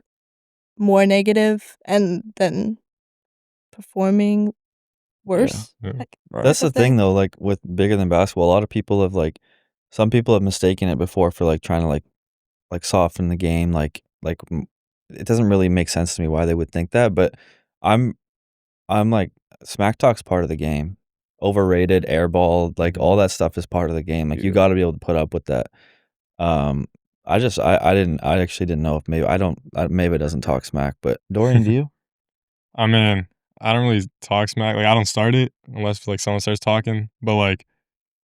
more negative and then performing Yeah. worse, Yeah. like, right. That's type the of thing. thing though, like with bigger than basketball, a lot of people have like some people have mistaken it before for like trying to like soften the game, it doesn't really make sense to me why they would think that, but I'm I'm like smack talk's part of the game. Overrated, airball, like all that stuff is part of the game. Like you Yeah. got to be able to put up with that. Um I actually didn't know if maybe it doesn't talk smack, but Dorian, do you? I mean, I don't really talk smack. Like, I don't start it unless like someone starts talking. But like,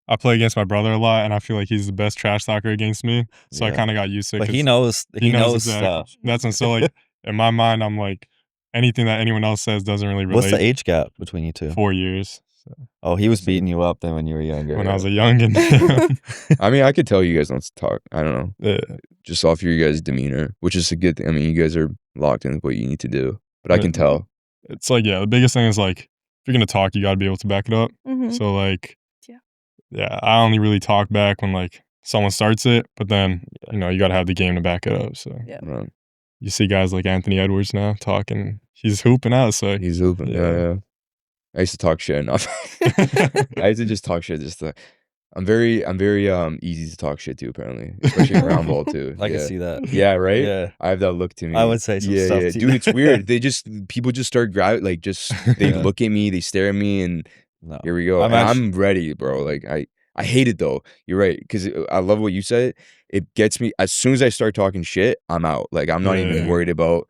I play against my brother a lot, and I feel like he's the best trash talker against me. So I Yeah. kind of got used to it But he 'cause knows he knows exactly. stuff. That's and so like in my mind, I'm like anything that anyone else says doesn't really What's the relate. age gap between you two? 4 years. So Oh, he was So- beating you up then when you were younger. when I was a youngin. I mean, I could tell you guys don't talk. I don't know. Yeah. Just off your guys' demeanor, which is a good thing. I mean, you guys are locked into what you need to do, but I can tell. It's like, yeah, the biggest thing is like if you're gonna talk, you gotta be able to back it up. Mhm. So like, Yeah. yeah, I only really talk back when like someone starts it, but then you know you gotta have the game to back it up. So Yeah. Right. you see guys like Anthony Edwards now talking, he's hooping out. So He's open. Yeah. I used to talk shit enough. I used to just talk shit. I'm very easy to talk shit to, apparently, especially in round ball too. I can Yeah. see that. Yeah, right. Yeah. I have that look to me. I would say some yeah, stuff yeah, too. dude. It's weird. People just start they Yeah. look at me, they stare at me, and No. here we go. I'm And actu- I'm ready, bro. Like I hate it though. You're right, because I love what you said. It gets me as soon as I start talking shit. I'm out. Like I'm not even Yeah. worried about.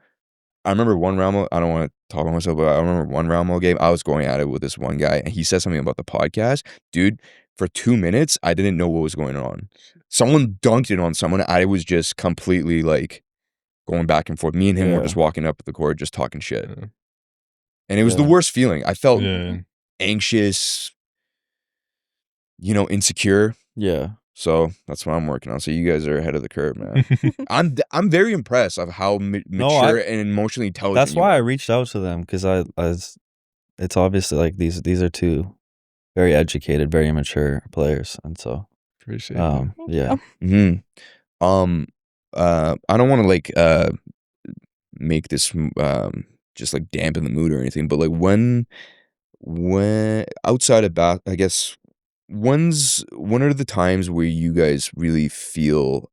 I remember one Roundball. I don't want to talk about myself, but I remember one Roundball game. I was going at it with this one guy, and he said something about the podcast, dude. For 2 minutes, I didn't know what was going on. Someone dunked it on someone. I was just completely like going back and forth. Me and him were Yeah. just walking up the court, just talking shit, Yeah. and it was the Yeah. worst feeling. I felt Yeah. anxious, insecure. Yeah. So that's what I'm working on. So you guys are ahead of the curve, man. I'm very impressed of how mature and emotionally intelligent. That's you why I are. reached out to them because it's obviously like these are two very educated, very mature players, and so Appreciate that. yeah. Mm-hmm. I don't want to make this just like dampen the mood or anything, but like when outside of I guess when are the times where you guys really feel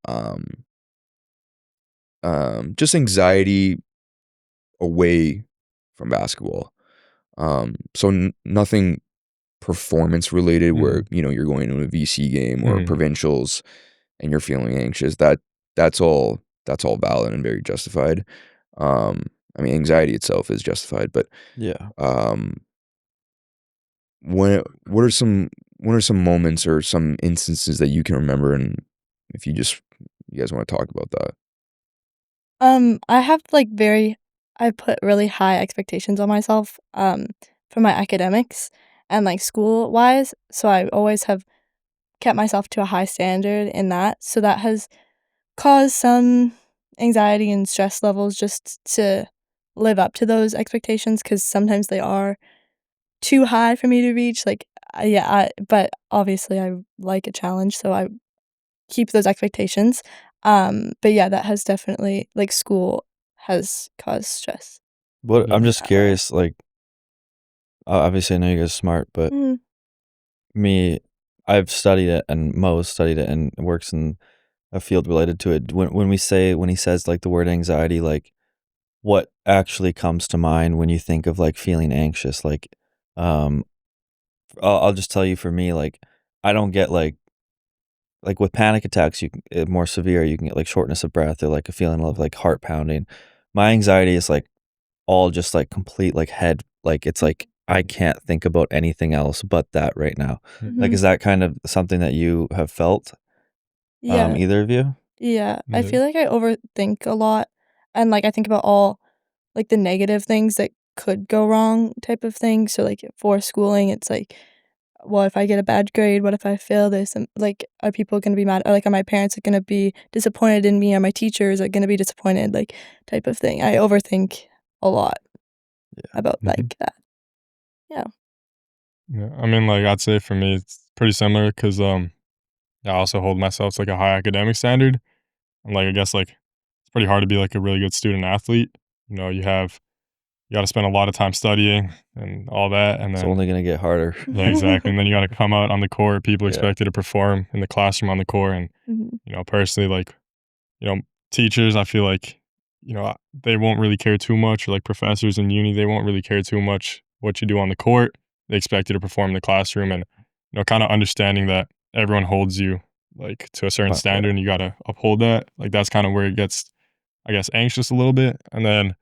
just anxiety away from basketball? So nothing performance related where you're going to a VC game or provincials and you're feeling anxious. That's all valid and very justified. I mean, anxiety itself is justified, but Yeah. what are some moments or some instances that you can remember, and if you guys want to talk about that? I have I put really high expectations on myself for my academics and like school wise, so I always have kept myself to a high standard in that. So that has caused some anxiety and stress levels just to live up to those expectations because sometimes they are too high for me to reach. Like, but obviously I like a challenge, so I keep those expectations. But yeah, that has definitely, like, school has caused stress. What I'm Yeah. just That way. curious, like, obviously I know you guys are smart, but Mhm. me, I've studied it, and Mo's studied it and works in a field related to it. When he says like the word anxiety, like what actually comes to mind when you think of like feeling anxious? Like, um, I'll just tell you for me, like I don't get like with panic attacks, you can more severe, you can get like shortness of breath or like a feeling of like heart pounding. My anxiety is like all just like complete like head, like it's like I can't think about anything else but that right now. Like, Mhm. is that kind of something that you have felt? Yeah. Either of you? Yeah. I Yeah. feel like I overthink a lot, and, like, I think about all, like, the negative things that could go wrong type of thing. So, like, for schooling, it's like, what if I get a bad grade? What if I fail this? And, like, are people gonna be mad? Or, like, are my parents gonna be disappointed in me? Are my teachers are gonna be disappointed? Like, type of thing. I overthink a lot about, Mhm. like, that. Yeah. Yeah, I mean, like, I'd say for me, it's pretty similar because I also hold myself to, like, a high academic standard, and, like, I guess, like, it's pretty hard to be, like, a really good student athlete. You know, you gotta spend a lot of time studying and all that, and It's then only gonna get harder. yeah, exactly, and then you gotta come out on the court, people Yeah. expect you to perform in the classroom on the court, and, Mhm. you know, personally, like, you know, teachers, I feel like, you know, they won't really care too much, or like professors in uni, they won't really care too much what you do on the court. They expect you to perform in the classroom, and, you know, kind of understanding that everyone holds you like to a certain But yeah. standard and you got to uphold that. Like, that's kind of where it gets, I guess, anxious a little bit. And then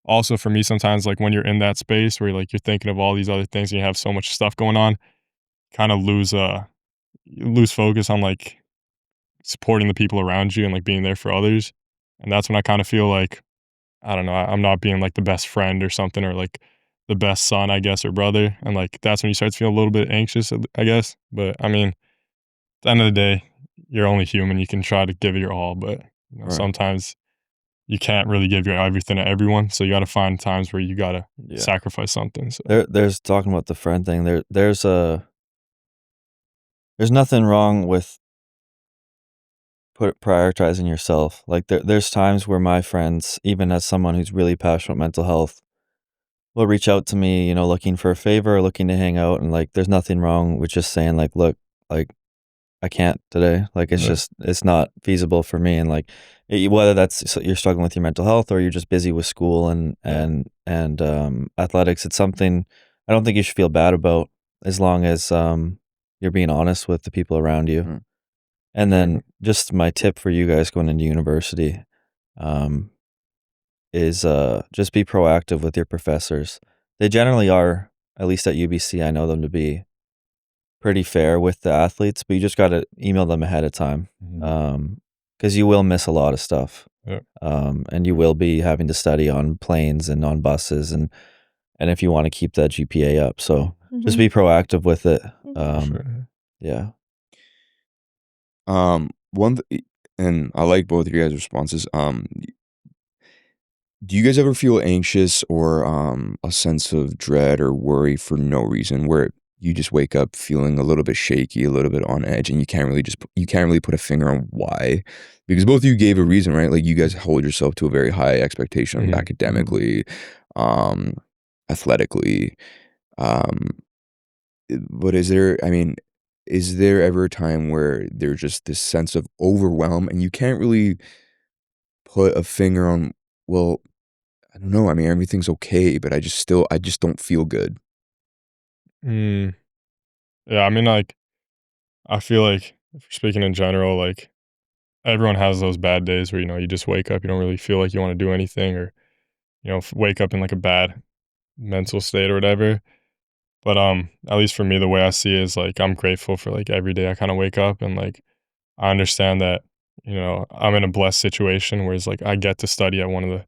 also for me, sometimes like when you're in that space where like you're thinking of all these other things and you have so much stuff going on, kind of you lose focus on like supporting the people around you and like being there for others. And that's when I kind of feel like, I don't know, I'm not being like the best friend or something, or like the best son, I guess, or brother. And like that's when you start to feel a little bit anxious, I guess. But I mean, at the end of the day, you're only human. You can try to give it your all, but you know, Right. sometimes you can't really give your everything to everyone. So you got to find times where you got to Yeah. sacrifice something. So There's talking about the friend thing. There's nothing wrong with prioritizing yourself. Like there's times where my friends, even as someone who's really passionate about mental health, will reach out to me, you know, looking for a favor, looking to hang out, and like there's nothing wrong with just saying like, look, like I can't today. Like it's yeah, just it's not feasible for me, and like whether you're struggling with your mental health or you're just busy with school and yeah, athletics, it's something I don't think you should feel bad about as long as you're being honest with the people around you. Mm. And exactly. then just my tip for you guys going into university um, is just be proactive with your professors. They generally are, at least at UBC, I know them to be pretty fair with the athletes, but you just got to email them ahead of time Mhm. because you will miss a lot of stuff. Yeah, And you will be having to study on planes and on buses and if you want to keep that GPA up. So just Mhm. be proactive with it. Mhm. for sure. Yeah. One and I like both of your guys' responses. Do you guys ever feel anxious or a sense of dread or worry for no reason, where you just wake up feeling a little bit shaky, a little bit on edge, and you can't really put a finger on why? Because both of you gave a reason, right? Like you guys hold yourself to a very high expectation Mhm. academically, um, athletically. Um, but is there ever a time where there's just this sense of overwhelm and you can't really put a finger on, well, I don't know. I mean, everything's okay, but I just don't feel good. Mm, yeah, I mean, like, I feel like if you're speaking in general, like, everyone has those bad days where, you know, you just wake up, you don't really feel like you wanna do anything, or, you know, wake up in, like, a bad mental state or whatever. But, at least for me, the way I see it is, like, I'm grateful for, like, every day I kinda wake up, and, like, I understand that, you know, I'm in a blessed situation where it's, like, I get to study at one of the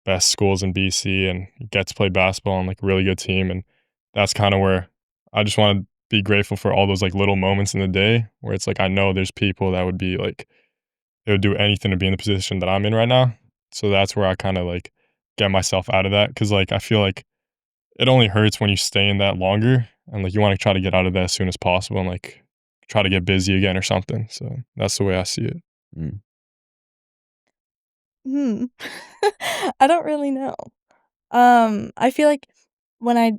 best schools in BC and get to play basketball on, like, a really good team, and that's kinda where I just wanna be grateful for all those, like, little moments in the day where it's, like, I know there's people that would be, like, they would do anything to be in the position that I'm in right now. So that's where I kinda, like, get myself out of that because, like, I feel like it only hurts when you stay in that longer and, like, you wanna try to get out of that as soon as possible and, like, try to get busy again or something. So that's the way I see it. I don't really know. I feel like when I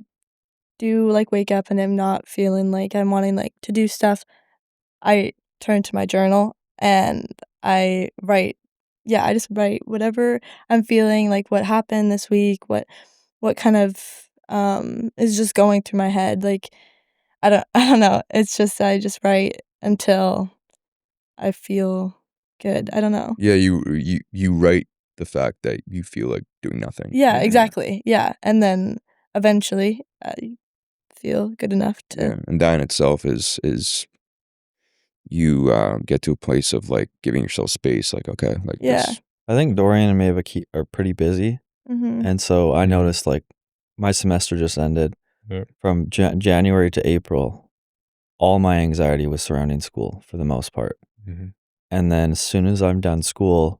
do like wake up and I'm not feeling like I'm wanting like to do stuff, I turn to my journal and I write. Yeah, I just write whatever I'm feeling, like what happened this week, what kind of is just going through my head. Like I don't know. It's just I just write until I feel good. I don't know. Yeah, you write the fact that you feel like doing nothing. Yeah, exactly. Yeah, and then eventually I feel good enough to. Yeah, and that in itself is you get to a place of like giving yourself space. Like, okay, like this. I think Dorian and Maeva are pretty busy, and so I noticed like my semester just ended. From January to April, all my anxiety was surrounding school for the most part. And then as soon as I'm done school,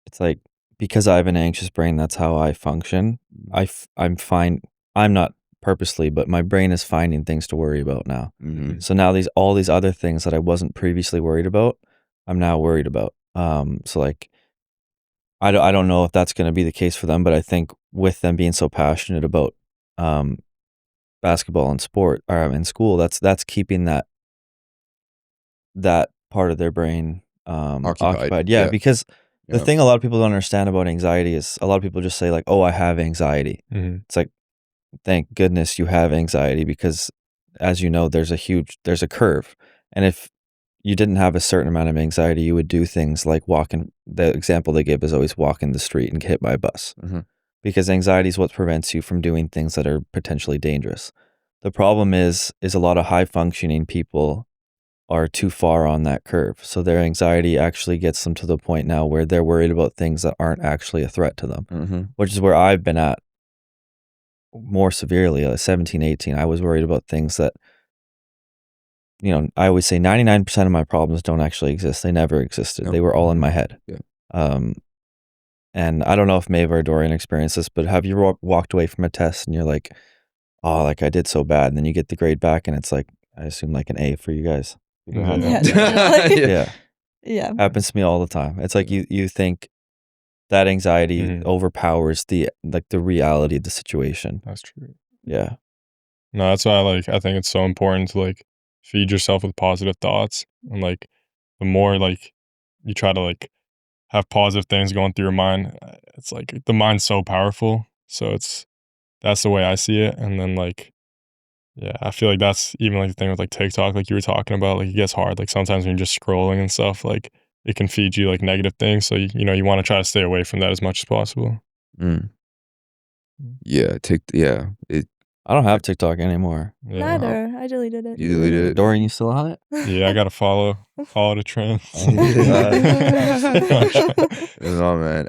it's like, because I have an anxious brain, that's how I function. I'm fine. I'm not purposely, but my brain is finding things to worry about now. So now all these other things that I wasn't previously worried about, I'm now worried about. So like, I don't know if that's going to be the case for them, but I think with them being so passionate about basketball and sport or in school, that's keeping that part of their brain occupied. Yeah, because the thing a lot of people don't understand about anxiety is a lot of people just say like, oh, I have anxiety. It's like, thank goodness you have anxiety, because as you know, there's a curve. And if you didn't have a certain amount of anxiety, you would do things like walking. The example they give is always walking the street and get hit by a bus. Because anxiety is what prevents you from doing things that are potentially dangerous. The problem is a lot of high functioning people are too far on that curve. So their anxiety actually gets them to the point now where they're worried about things that aren't actually a threat to them, which is where I've been at more severely. Like 17, 18, I was worried about things that, you know, I always say 99% of my problems don't actually exist. They never existed. They were all in my head. And I don't know if Maeva or Dorian experienced this, but have you walked away from a test and you're like, oh, like I did so bad, and then you get the grade back and it's like, I assume like an A for you guys. Yeah. Happens to me all the time. It's like you think that anxiety overpowers the reality of the situation. That's true. Yeah. No, that's why I think it's so important to like feed yourself with positive thoughts, and like the more like you try to like have positive things going through your mind, it's like the mind's so powerful. So that's the way I see it. And then like, yeah, I feel like that's even like the thing with like TikTok, like you were talking about, like it gets hard. Like sometimes when you're just scrolling and stuff, like it can feed you like negative things. So, you know, you want to try to stay away from that as much as possible. Yeah. I don't have TikTok anymore. Yeah. Neither. I deleted it. You deleted it? Dorian, you still on it? Yeah, I gotta follow the trends. No, man.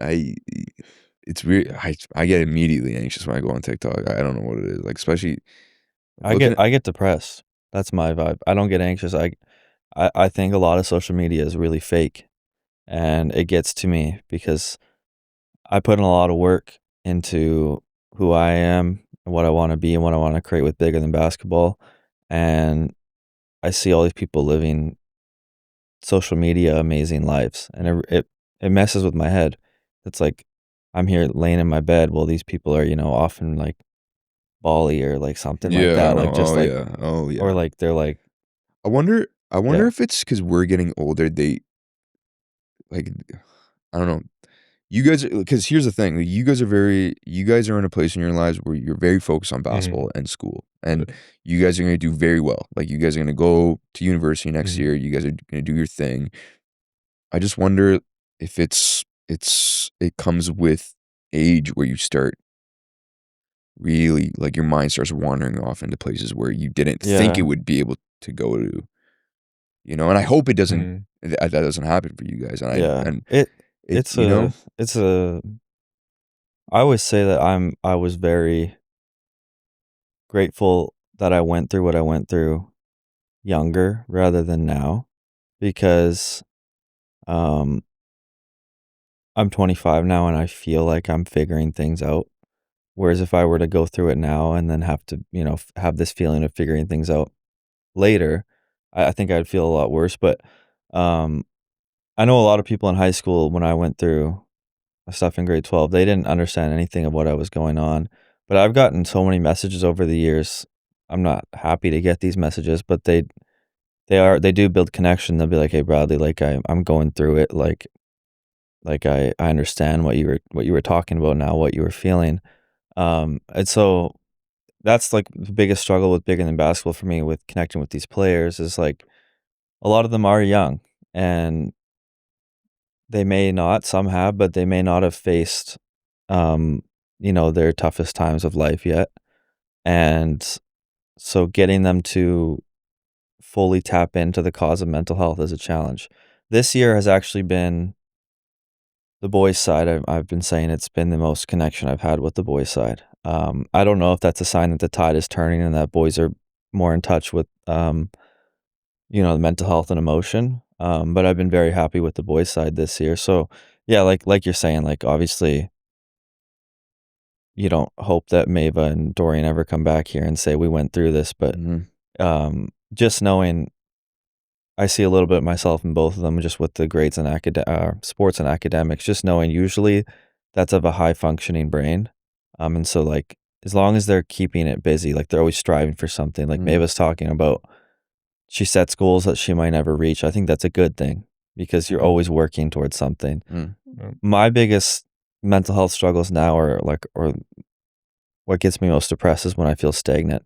It's weird. I get immediately anxious when I go on TikTok. I don't know what it is. Like, especially I get depressed. That's my vibe. I don't get anxious. I think a lot of social media is really fake, and it gets to me because I put in a lot of work into who I am and what I want to be and what I want to create with Bigger Than Basketball. And I see all these people living social media amazing lives, and it messes with my head. It's like I'm here laying in my bed while these people are, you know, often like Bali or like something like that. Like just or like they're like. I wonder if it's because we're getting older. They like, I don't know. You guys, because here's the thing, you guys are in a place in your lives where you're very focused on basketball and school, and you guys are going to do very well. Like you guys are going to go to university next year. You guys are going to do your thing. I just wonder if it comes with age where you start really, like your mind starts wandering off into places where you didn't think it would be able to go to, you know. And I hope it doesn't, that doesn't happen for you guys. And I always say that I was very grateful that I went through what I went through younger rather than now, because I'm 25 now and I feel like I'm figuring things out. Whereas if I were to go through it now and then have to, you know, have this feeling of figuring things out later, I think I'd feel a lot worse. But I know a lot of people in high school when I went through stuff in grade 12, they didn't understand anything of what I was going on. But I've gotten so many messages over the years. I'm not happy to get these messages, but they do build connection. They'll be like, "Hey Bradley, like I'm going through it. Like I understand what you were talking about now, what you were feeling." And so that's like the biggest struggle with Bigger Than Basketball for me with connecting with these players is like a lot of them are young and they may not, some have, but they may not have faced, um, their toughest times of life yet. And so getting them to fully tap into the cause of mental health is a challenge. This year has actually been the boys' side. I've been saying it's been the most connection I've had with the boys' side. I don't know if that's a sign that the tide is turning and that boys are more in touch with, the mental health and emotion. But I've been very happy with the boys' side this year. So yeah, like you're saying, like obviously you don't hope that Maeva and Dorian ever come back here and say we went through this, but just knowing I see a little bit of myself in both of them, just with the grades and sports and academics. Just knowing usually that's of a high functioning brain, and so like as long as they're keeping it busy, like they're always striving for something. Like Maeva's talking about, she sets goals that she might never reach. I think that's a good thing because you're always working towards something. My biggest mental health struggles now are or what gets me most depressed is when I feel stagnant.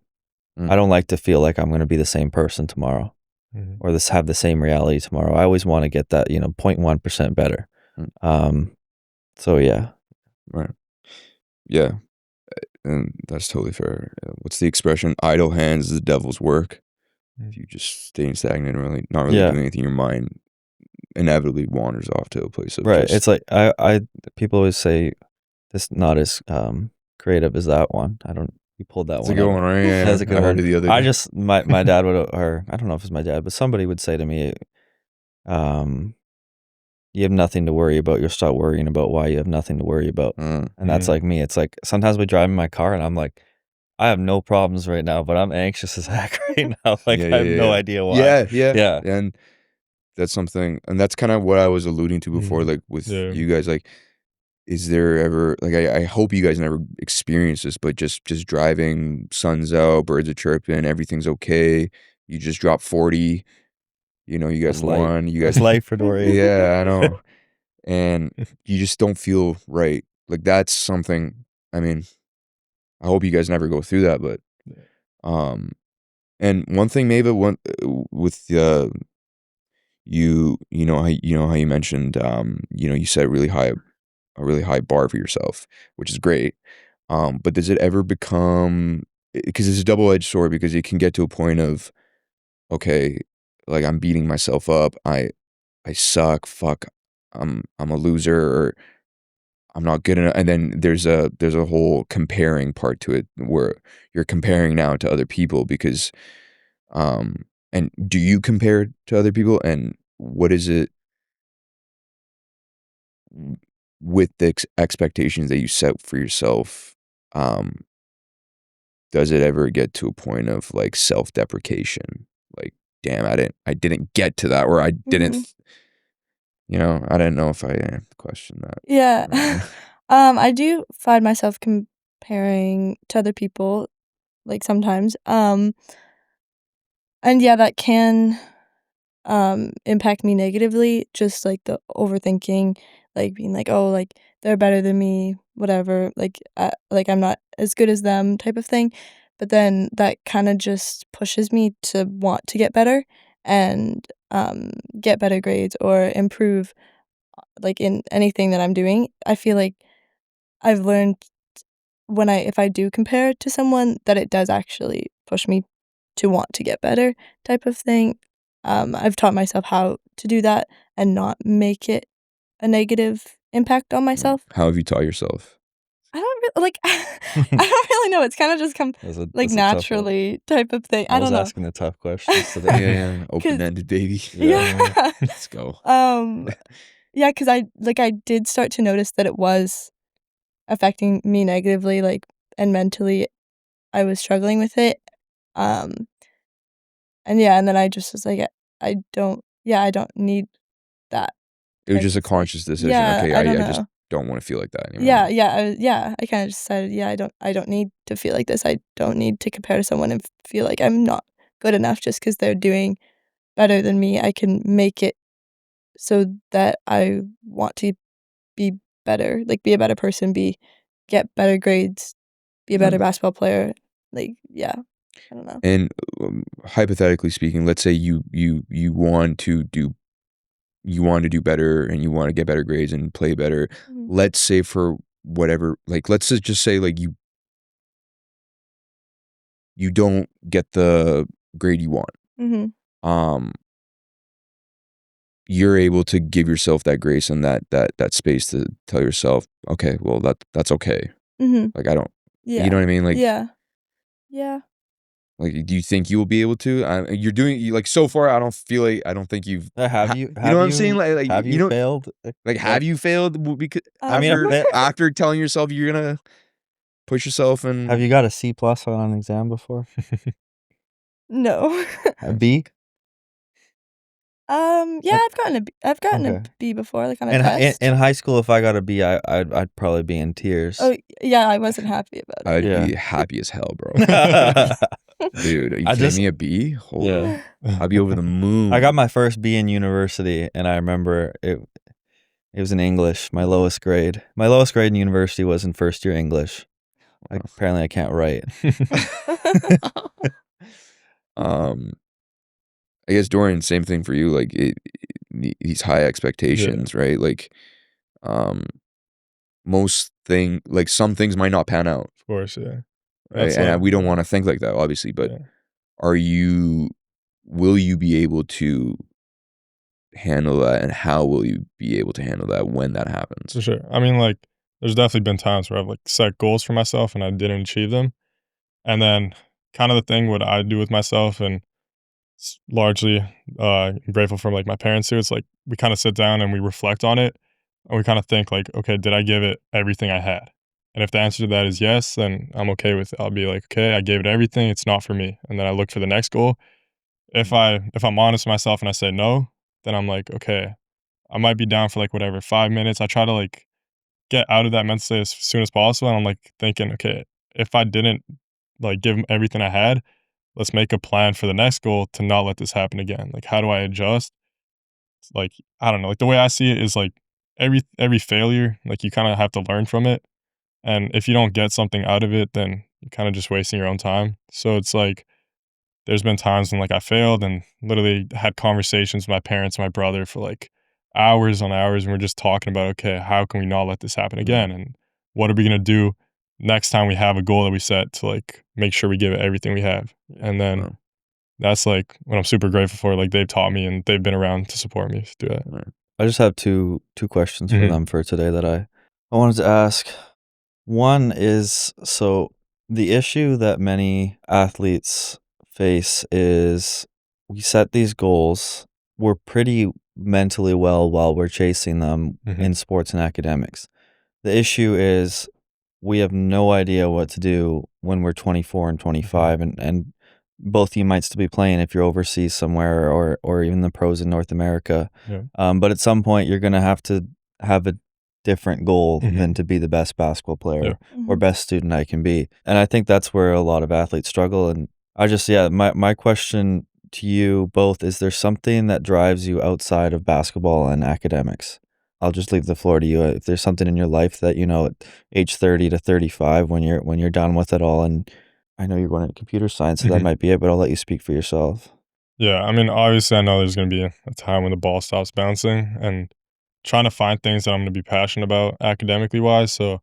I don't like to feel like I'm going to be the same person tomorrow or have the same reality tomorrow. I always want to get that, 0.1% better. So yeah. Right. Yeah. And that's totally fair. What's the expression? Idle hands is the devil's work. If you just stay stagnant and not really doing anything, your mind inevitably wanders off to a place of right. just... It's like I people always say this not as creative as that one. You pulled that It's one. a good one, right? Yeah, that's a good I heard one. it the other day. I just my dad would, or I don't know if it's my dad, but somebody would say to me, you have nothing to worry about. You'll start worrying about why you have nothing to worry about. And that's like me. It's like sometimes we drive in my car and I'm like, I have no problems right now, but I'm anxious as heck right now. Like I have no idea why. Yeah. And that's something, and that's kind of what I was alluding to before, like with you guys, like, is there ever, like, I hope you guys never experience this, but just driving, sun's out, birds are chirping, everything's okay, you just dropped 40, you guys won, you guys... It's life for Dorian. Yeah, I know. And you just don't feel right. Like, that's something, I mean, I hope you guys never go through that, but and one thing maybe with how you mentioned, you set a really high bar for yourself, which is great. But does it ever become, because it's a double-edged sword, because it can get to a point of, okay, like I'm beating myself up, I suck, fuck, I'm a loser, or I'm not good enough, and then there's a whole comparing part to it where you're comparing now to other people because and do you compare to other people, and what is it with the expectations that you set for yourself, does it ever get to a point of like self-deprecation, like, damn, I didn't get to that, or I didn't I didn't know if I questioned that. Yeah. I do find myself comparing to other people, like, sometimes, and yeah, that can impact me negatively, just like the overthinking, like being like, oh, like they're better than me, whatever, like I'm not as good as them type of thing. But then that kind of just pushes me to want to get better and get better grades or improve like in anything that I'm doing. I feel like I've learned if I do compare it to someone, that it does actually push me to want to get better type of thing. I've taught myself how to do that and not make it a negative impact on myself. How have you taught yourself? I don't really, like, I don't really know. It's kind of just come That's a tough one. naturally type of thing. I don't know. asking the tough questions today. Yeah, open-ended, baby. Yeah. Let's go. Yeah, because I did start to notice that it was affecting me negatively, like, and mentally I was struggling with it. Um, and then I just was like, I don't need that. It was Like, just a it's like conscious decision. yeah, Okay, I don't I just know. don't want to feel like that anymore. I kinda just decided, I don't need to feel like this. I don't need to compare to someone and feel like I'm not good enough just because 'cause they're doing better than me. I can make it so that I want to be better, like, be a better person, get better grades, be a better basketball player. Like, yeah, I don't know. And hypothetically speaking, let's say you want to do better and you want to get better grades and play better. Mhm. Let's say for whatever, like let's just say like you don't get the grade you want. Mhm. Um, you're able to give yourself that grace and that space to tell yourself, okay, well that's okay. Mhm. Like I don't, you Yeah. know what I mean? Like, Yeah. Yeah. like, do you think you will be able to? You're doing like so far. I don't think you've. Have You you know what I'm saying? have You you know, failed? like have you failed because I mean, after telling yourself you're gonna push yourself have and you got a C+ on an exam before? No. A B? Yeah, And I've gotten a okay. B before, like, on a In test. high school, if I got a B, I'd probably be in tears. Oh, yeah, I wasn't happy about it. I'd Yeah. be happy as hell, bro. Dude, are you I kidding just me? A B? Holy, yeah. I'd be over the moon. I got my first B in university, and I remember it was in English, my lowest grade. My lowest grade in university was in first year English. Apparently I can't write. um, I guess Dorian, same thing for you. Like these high Yeah, expectations, right? Like, um, like some things might not pan out, of course, yeah. right? That's And like we don't want to think like that, obviously. But yeah. will you be able to handle that, and how will you be able to handle that when that happens? For sure. I mean, like, there's definitely been times where I've like set goals for myself and I didn't achieve them. And then kind of the thing what I do with myself and largely grateful for like my parents too. It's like we kind of sit down and we reflect on it and we kind of think like, okay, did I give it everything I had? And if the answer to that is yes, then I'm okay with it. I'll be like, okay, I gave it everything. It's not for me. And then I look for the next goal. If I'm honest with myself and I say no, then I'm like, okay, I might be down for like whatever 5 minutes. I try to like get out of that mental state as soon as possible. And I'm like thinking, okay, if I didn't like give 'em everything I had, let's make a plan for the next goal to not let this happen again. Like, how do I adjust? Like, I don't know. Like the way I see it is like every failure, like you kind of have to learn from it. And if you don't get something out of it, then you're kind of just wasting your own time. So it's like there's been times when like I failed and literally had conversations with my parents, my brother for like hours on hours, and we're just talking about, okay, how can we not let this happen again? And what are we gonna do next time we have a goal that we set to like make sure we give it everything we have? And then Wow. that's like what I'm super grateful for. Like they've taught me and they've been around to support me through that. Right. I just have two questions for Mhm. them for today that I wanted to ask. One is, so the issue that many athletes face is we set these goals, we're pretty mentally well while we're chasing them Mhm. in sports and academics. The issue is we have no idea what to do when we're 24 and 25, and both you might still be playing if you're overseas somewhere, or even the pros in North America. Yeah. But at some point you're gonna have to have a different goal Mhm. than to be the best basketball player Yeah. or Mhm. best student I can be. And I think that's where a lot of athletes struggle. And I just, yeah, my question to you both is, there something that drives you outside of basketball and academics? I'll just leave the floor to you. If there's something in your life that, at age 30 to 35, when you're done with it all, and I know you're going into computer science, so that Mhm. might be it, but I'll let you speak for yourself. Yeah. I mean, obviously I know there's gonna be a time when the ball stops bouncing and trying to find things that I'm gonna be passionate about academically wise. So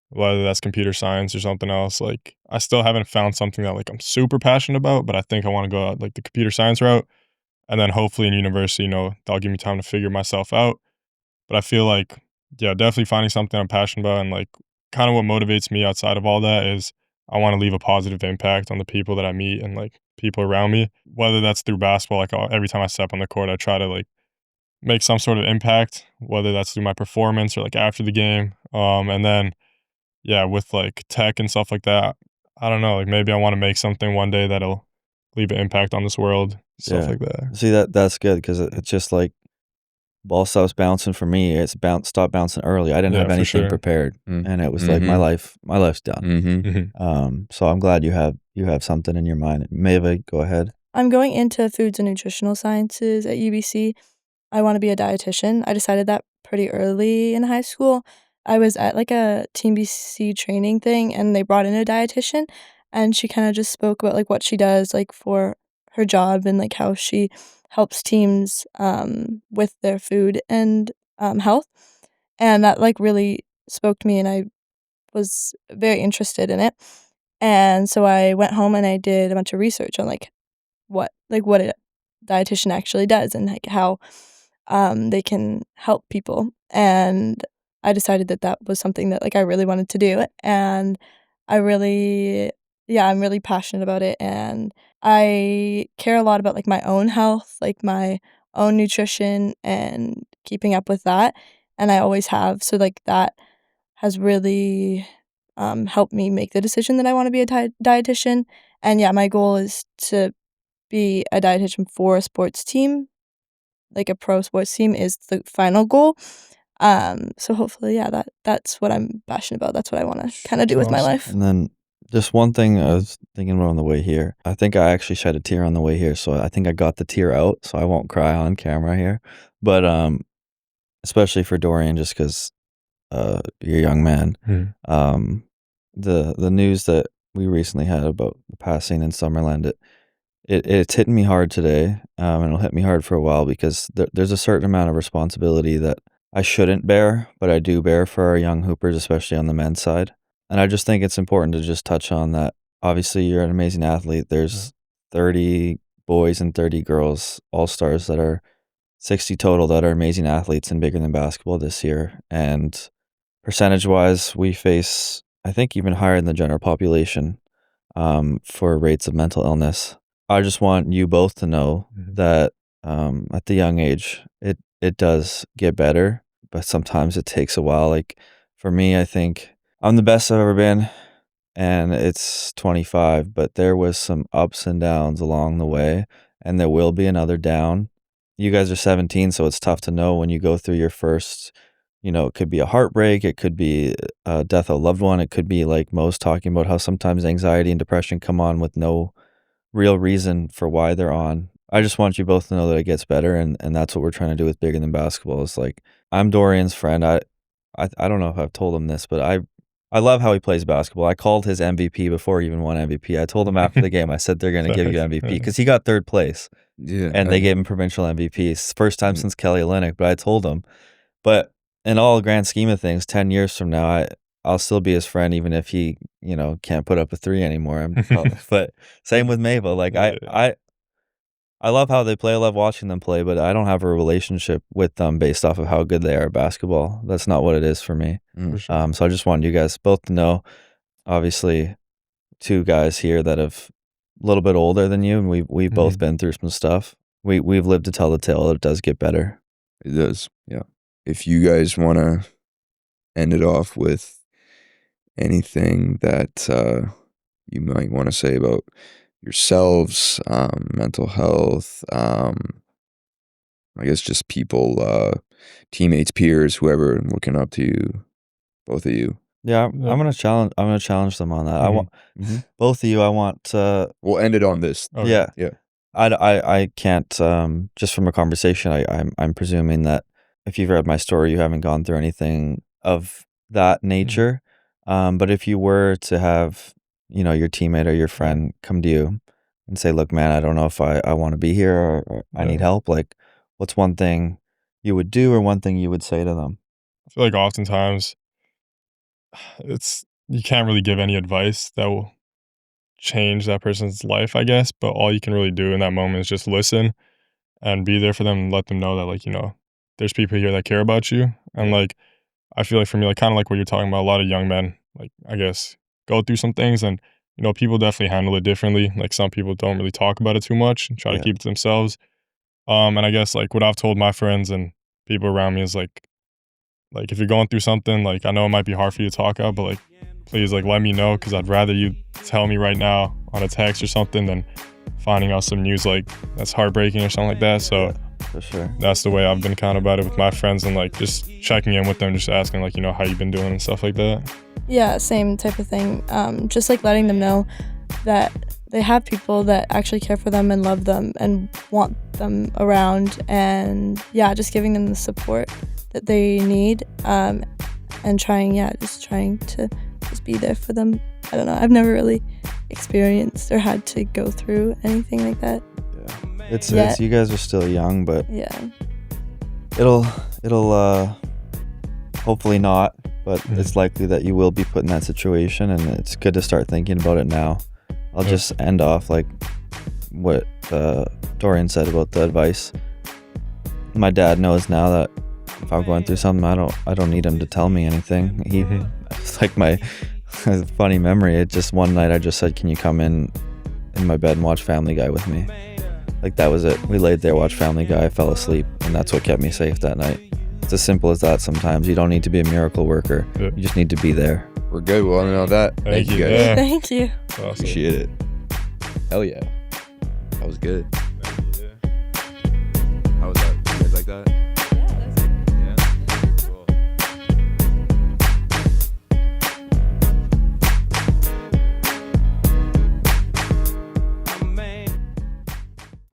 whether that's computer science or something else, like I still haven't found something that like I'm super passionate about, but I think I want to go out like the computer science route. And then hopefully in university, that'll give me time to figure myself out. But I feel like, yeah, definitely finding something I'm passionate about and like kind of what motivates me outside of all that is I want to leave a positive impact on the people that I meet and like people around me. Whether that's through basketball, like every time I step on the court, I try to like make some sort of impact, whether that's through my performance or like after the game. And then yeah, with like tech and stuff like that, I don't know, like maybe I want to make something one day that'll leave an impact on this world, stuff like that. See, that's good because it's just like ball stops bouncing for me. It's stop bouncing early. I didn't have anything prepared, and it was like my life's done. So I'm glad you have something in your mind. Maeva, go ahead. I'm going into foods and nutritional sciences at UBC. I want to be a dietitian. I decided that pretty early in high school. I was at like a Team BC training thing, and they brought in a dietitian, and she kind of just spoke about like what she does like for her job and like how she helps teams with their food and health, and that like really spoke to me, and I was very interested in it. And so I went home and I did a bunch of research on what a dietitian actually does and like how they can help people. And I decided that that was something that like I really wanted to do, and I'm really passionate about it, and I care a lot about like my own health, like my own nutrition and keeping up with that, and I always have. So like that has really helped me make the decision that I want to be a dietitian. And yeah, my goal is to be a dietitian for a sports team, like a pro sports team is the final goal. So hopefully, yeah, that's what I'm passionate about. That's what I want to kind of do with my life. And then just one thing I was thinking about on the way here. I think I actually shed a tear on the way here, so I think I got the tear out, so I won't cry on camera here. But especially for Dorian, just because you're a young man. The news that we recently had about the passing in Summerland, it's hitting me hard today, and it'll hit me hard for a while because there's a certain amount of responsibility that I shouldn't bear, but I do bear for our young hoopers, especially on the men's side. And I just think it's important to just touch on that. Obviously, you're an amazing athlete. There's 30 boys and 30 girls, all-stars that are 60 total that are amazing athletes and bigger than basketball this year. And percentage-wise, we face, I think, even higher than the general population for rates of mental illness. I just want you both to know that at the young age, it does get better, but sometimes it takes a while. Like for me, I think I'm the best I've ever been, and it's 25, but there was some ups and downs along the way, and there will be another down. You guys are 17, so it's tough to know when you go through your first, it could be a heartbreak, it could be a death of a loved one, it could be like Mo's talking about how sometimes anxiety and depression come on with no real reason for why they're on. I just want you both to know that it gets better, and that's what we're trying to do with Bigger Than Basketball. Is like, I'm Dorian's friend. I don't know if I've told him this, but I love how he plays basketball. I called his MVP before he even won MVP. I told him after the game, I said they're going to give you MVP because he got third place. Yeah, and they gave him provincial MVP. It's the first time since Kelly Olynyk, but I told him. But in all grand scheme of things, 10 years from now, I'll still be his friend even if he, can't put up a three anymore. But same with Maeva. Like I love how they play. I love watching them play, but I don't have a relationship with them based off of how good they are at basketball. That's not what it is for me. Sure. So I just wanted you guys both to know, obviously, two guys here that have a little bit older than you, and we've both been through some stuff. We've lived to tell the tale. It does get better. It does, yeah. If you guys want to end it off with anything that you might want to say about yourselves, mental health, I guess just people, teammates, peers, whoever looking up to you, both of you. Yeah, I'm gonna challenge them on that. I want both of you. I want. We'll end it on this. Okay. Yeah. I can't. Just from a conversation, I'm presuming that if you've read my story, you haven't gone through anything of that nature. But if you were to have, your teammate or your friend come to you and say, "Look, man, I don't know if I want to be here or I need help," like, what's one thing you would do or one thing you would say to them? I feel like oftentimes you can't really give any advice that will change that person's life, I guess, but all you can really do in that moment is just listen and be there for them and let them know that, like, there's people here that care about you. And like, I feel like for me, like, kind of like what you're talking about, a lot of young men, like, I guess, go through some things, and people definitely handle it differently. Like, some people don't really talk about it too much and try to keep it to themselves. And I guess like what I've told my friends and people around me is like if you're going through something, like, I know it might be hard for you to talk out, but like, please, like, let me know, because I'd rather you tell me right now on a text or something than finding out some news like that's heartbreaking or something like that. So for sure. that's the way I've been kind of about it with my friends, and like just checking in with them, just asking like, you know, how you been doing and stuff like that. Yeah, same type of thing. Just like letting them know that they have people that actually care for them and love them and want them around, and yeah, just giving them the support that they need, and trying to just be there for them. I don't know, I've never really experienced or had to go through anything like that. Yeah. It's you guys are still young, but yeah, it'll hopefully not, but it's likely that you will be put in that situation, and it's good to start thinking about it now. I'll just end off like what Dorian said about the advice. My dad knows now that if I'm going through something, I don't need him to tell me anything. It's like my funny memory. It just one night I just said, "Can you come in my bed and watch Family Guy with me?" Like that was it. We laid there, watched Family Guy, I fell asleep, and that's what kept me safe that night. It's as simple as that. Sometimes you don't need to be a miracle worker. You just need to be there. We're good. We'll let me know that. Thank you guys. Yeah. Thank you. Awesome. Appreciate it. Hell yeah. That was good.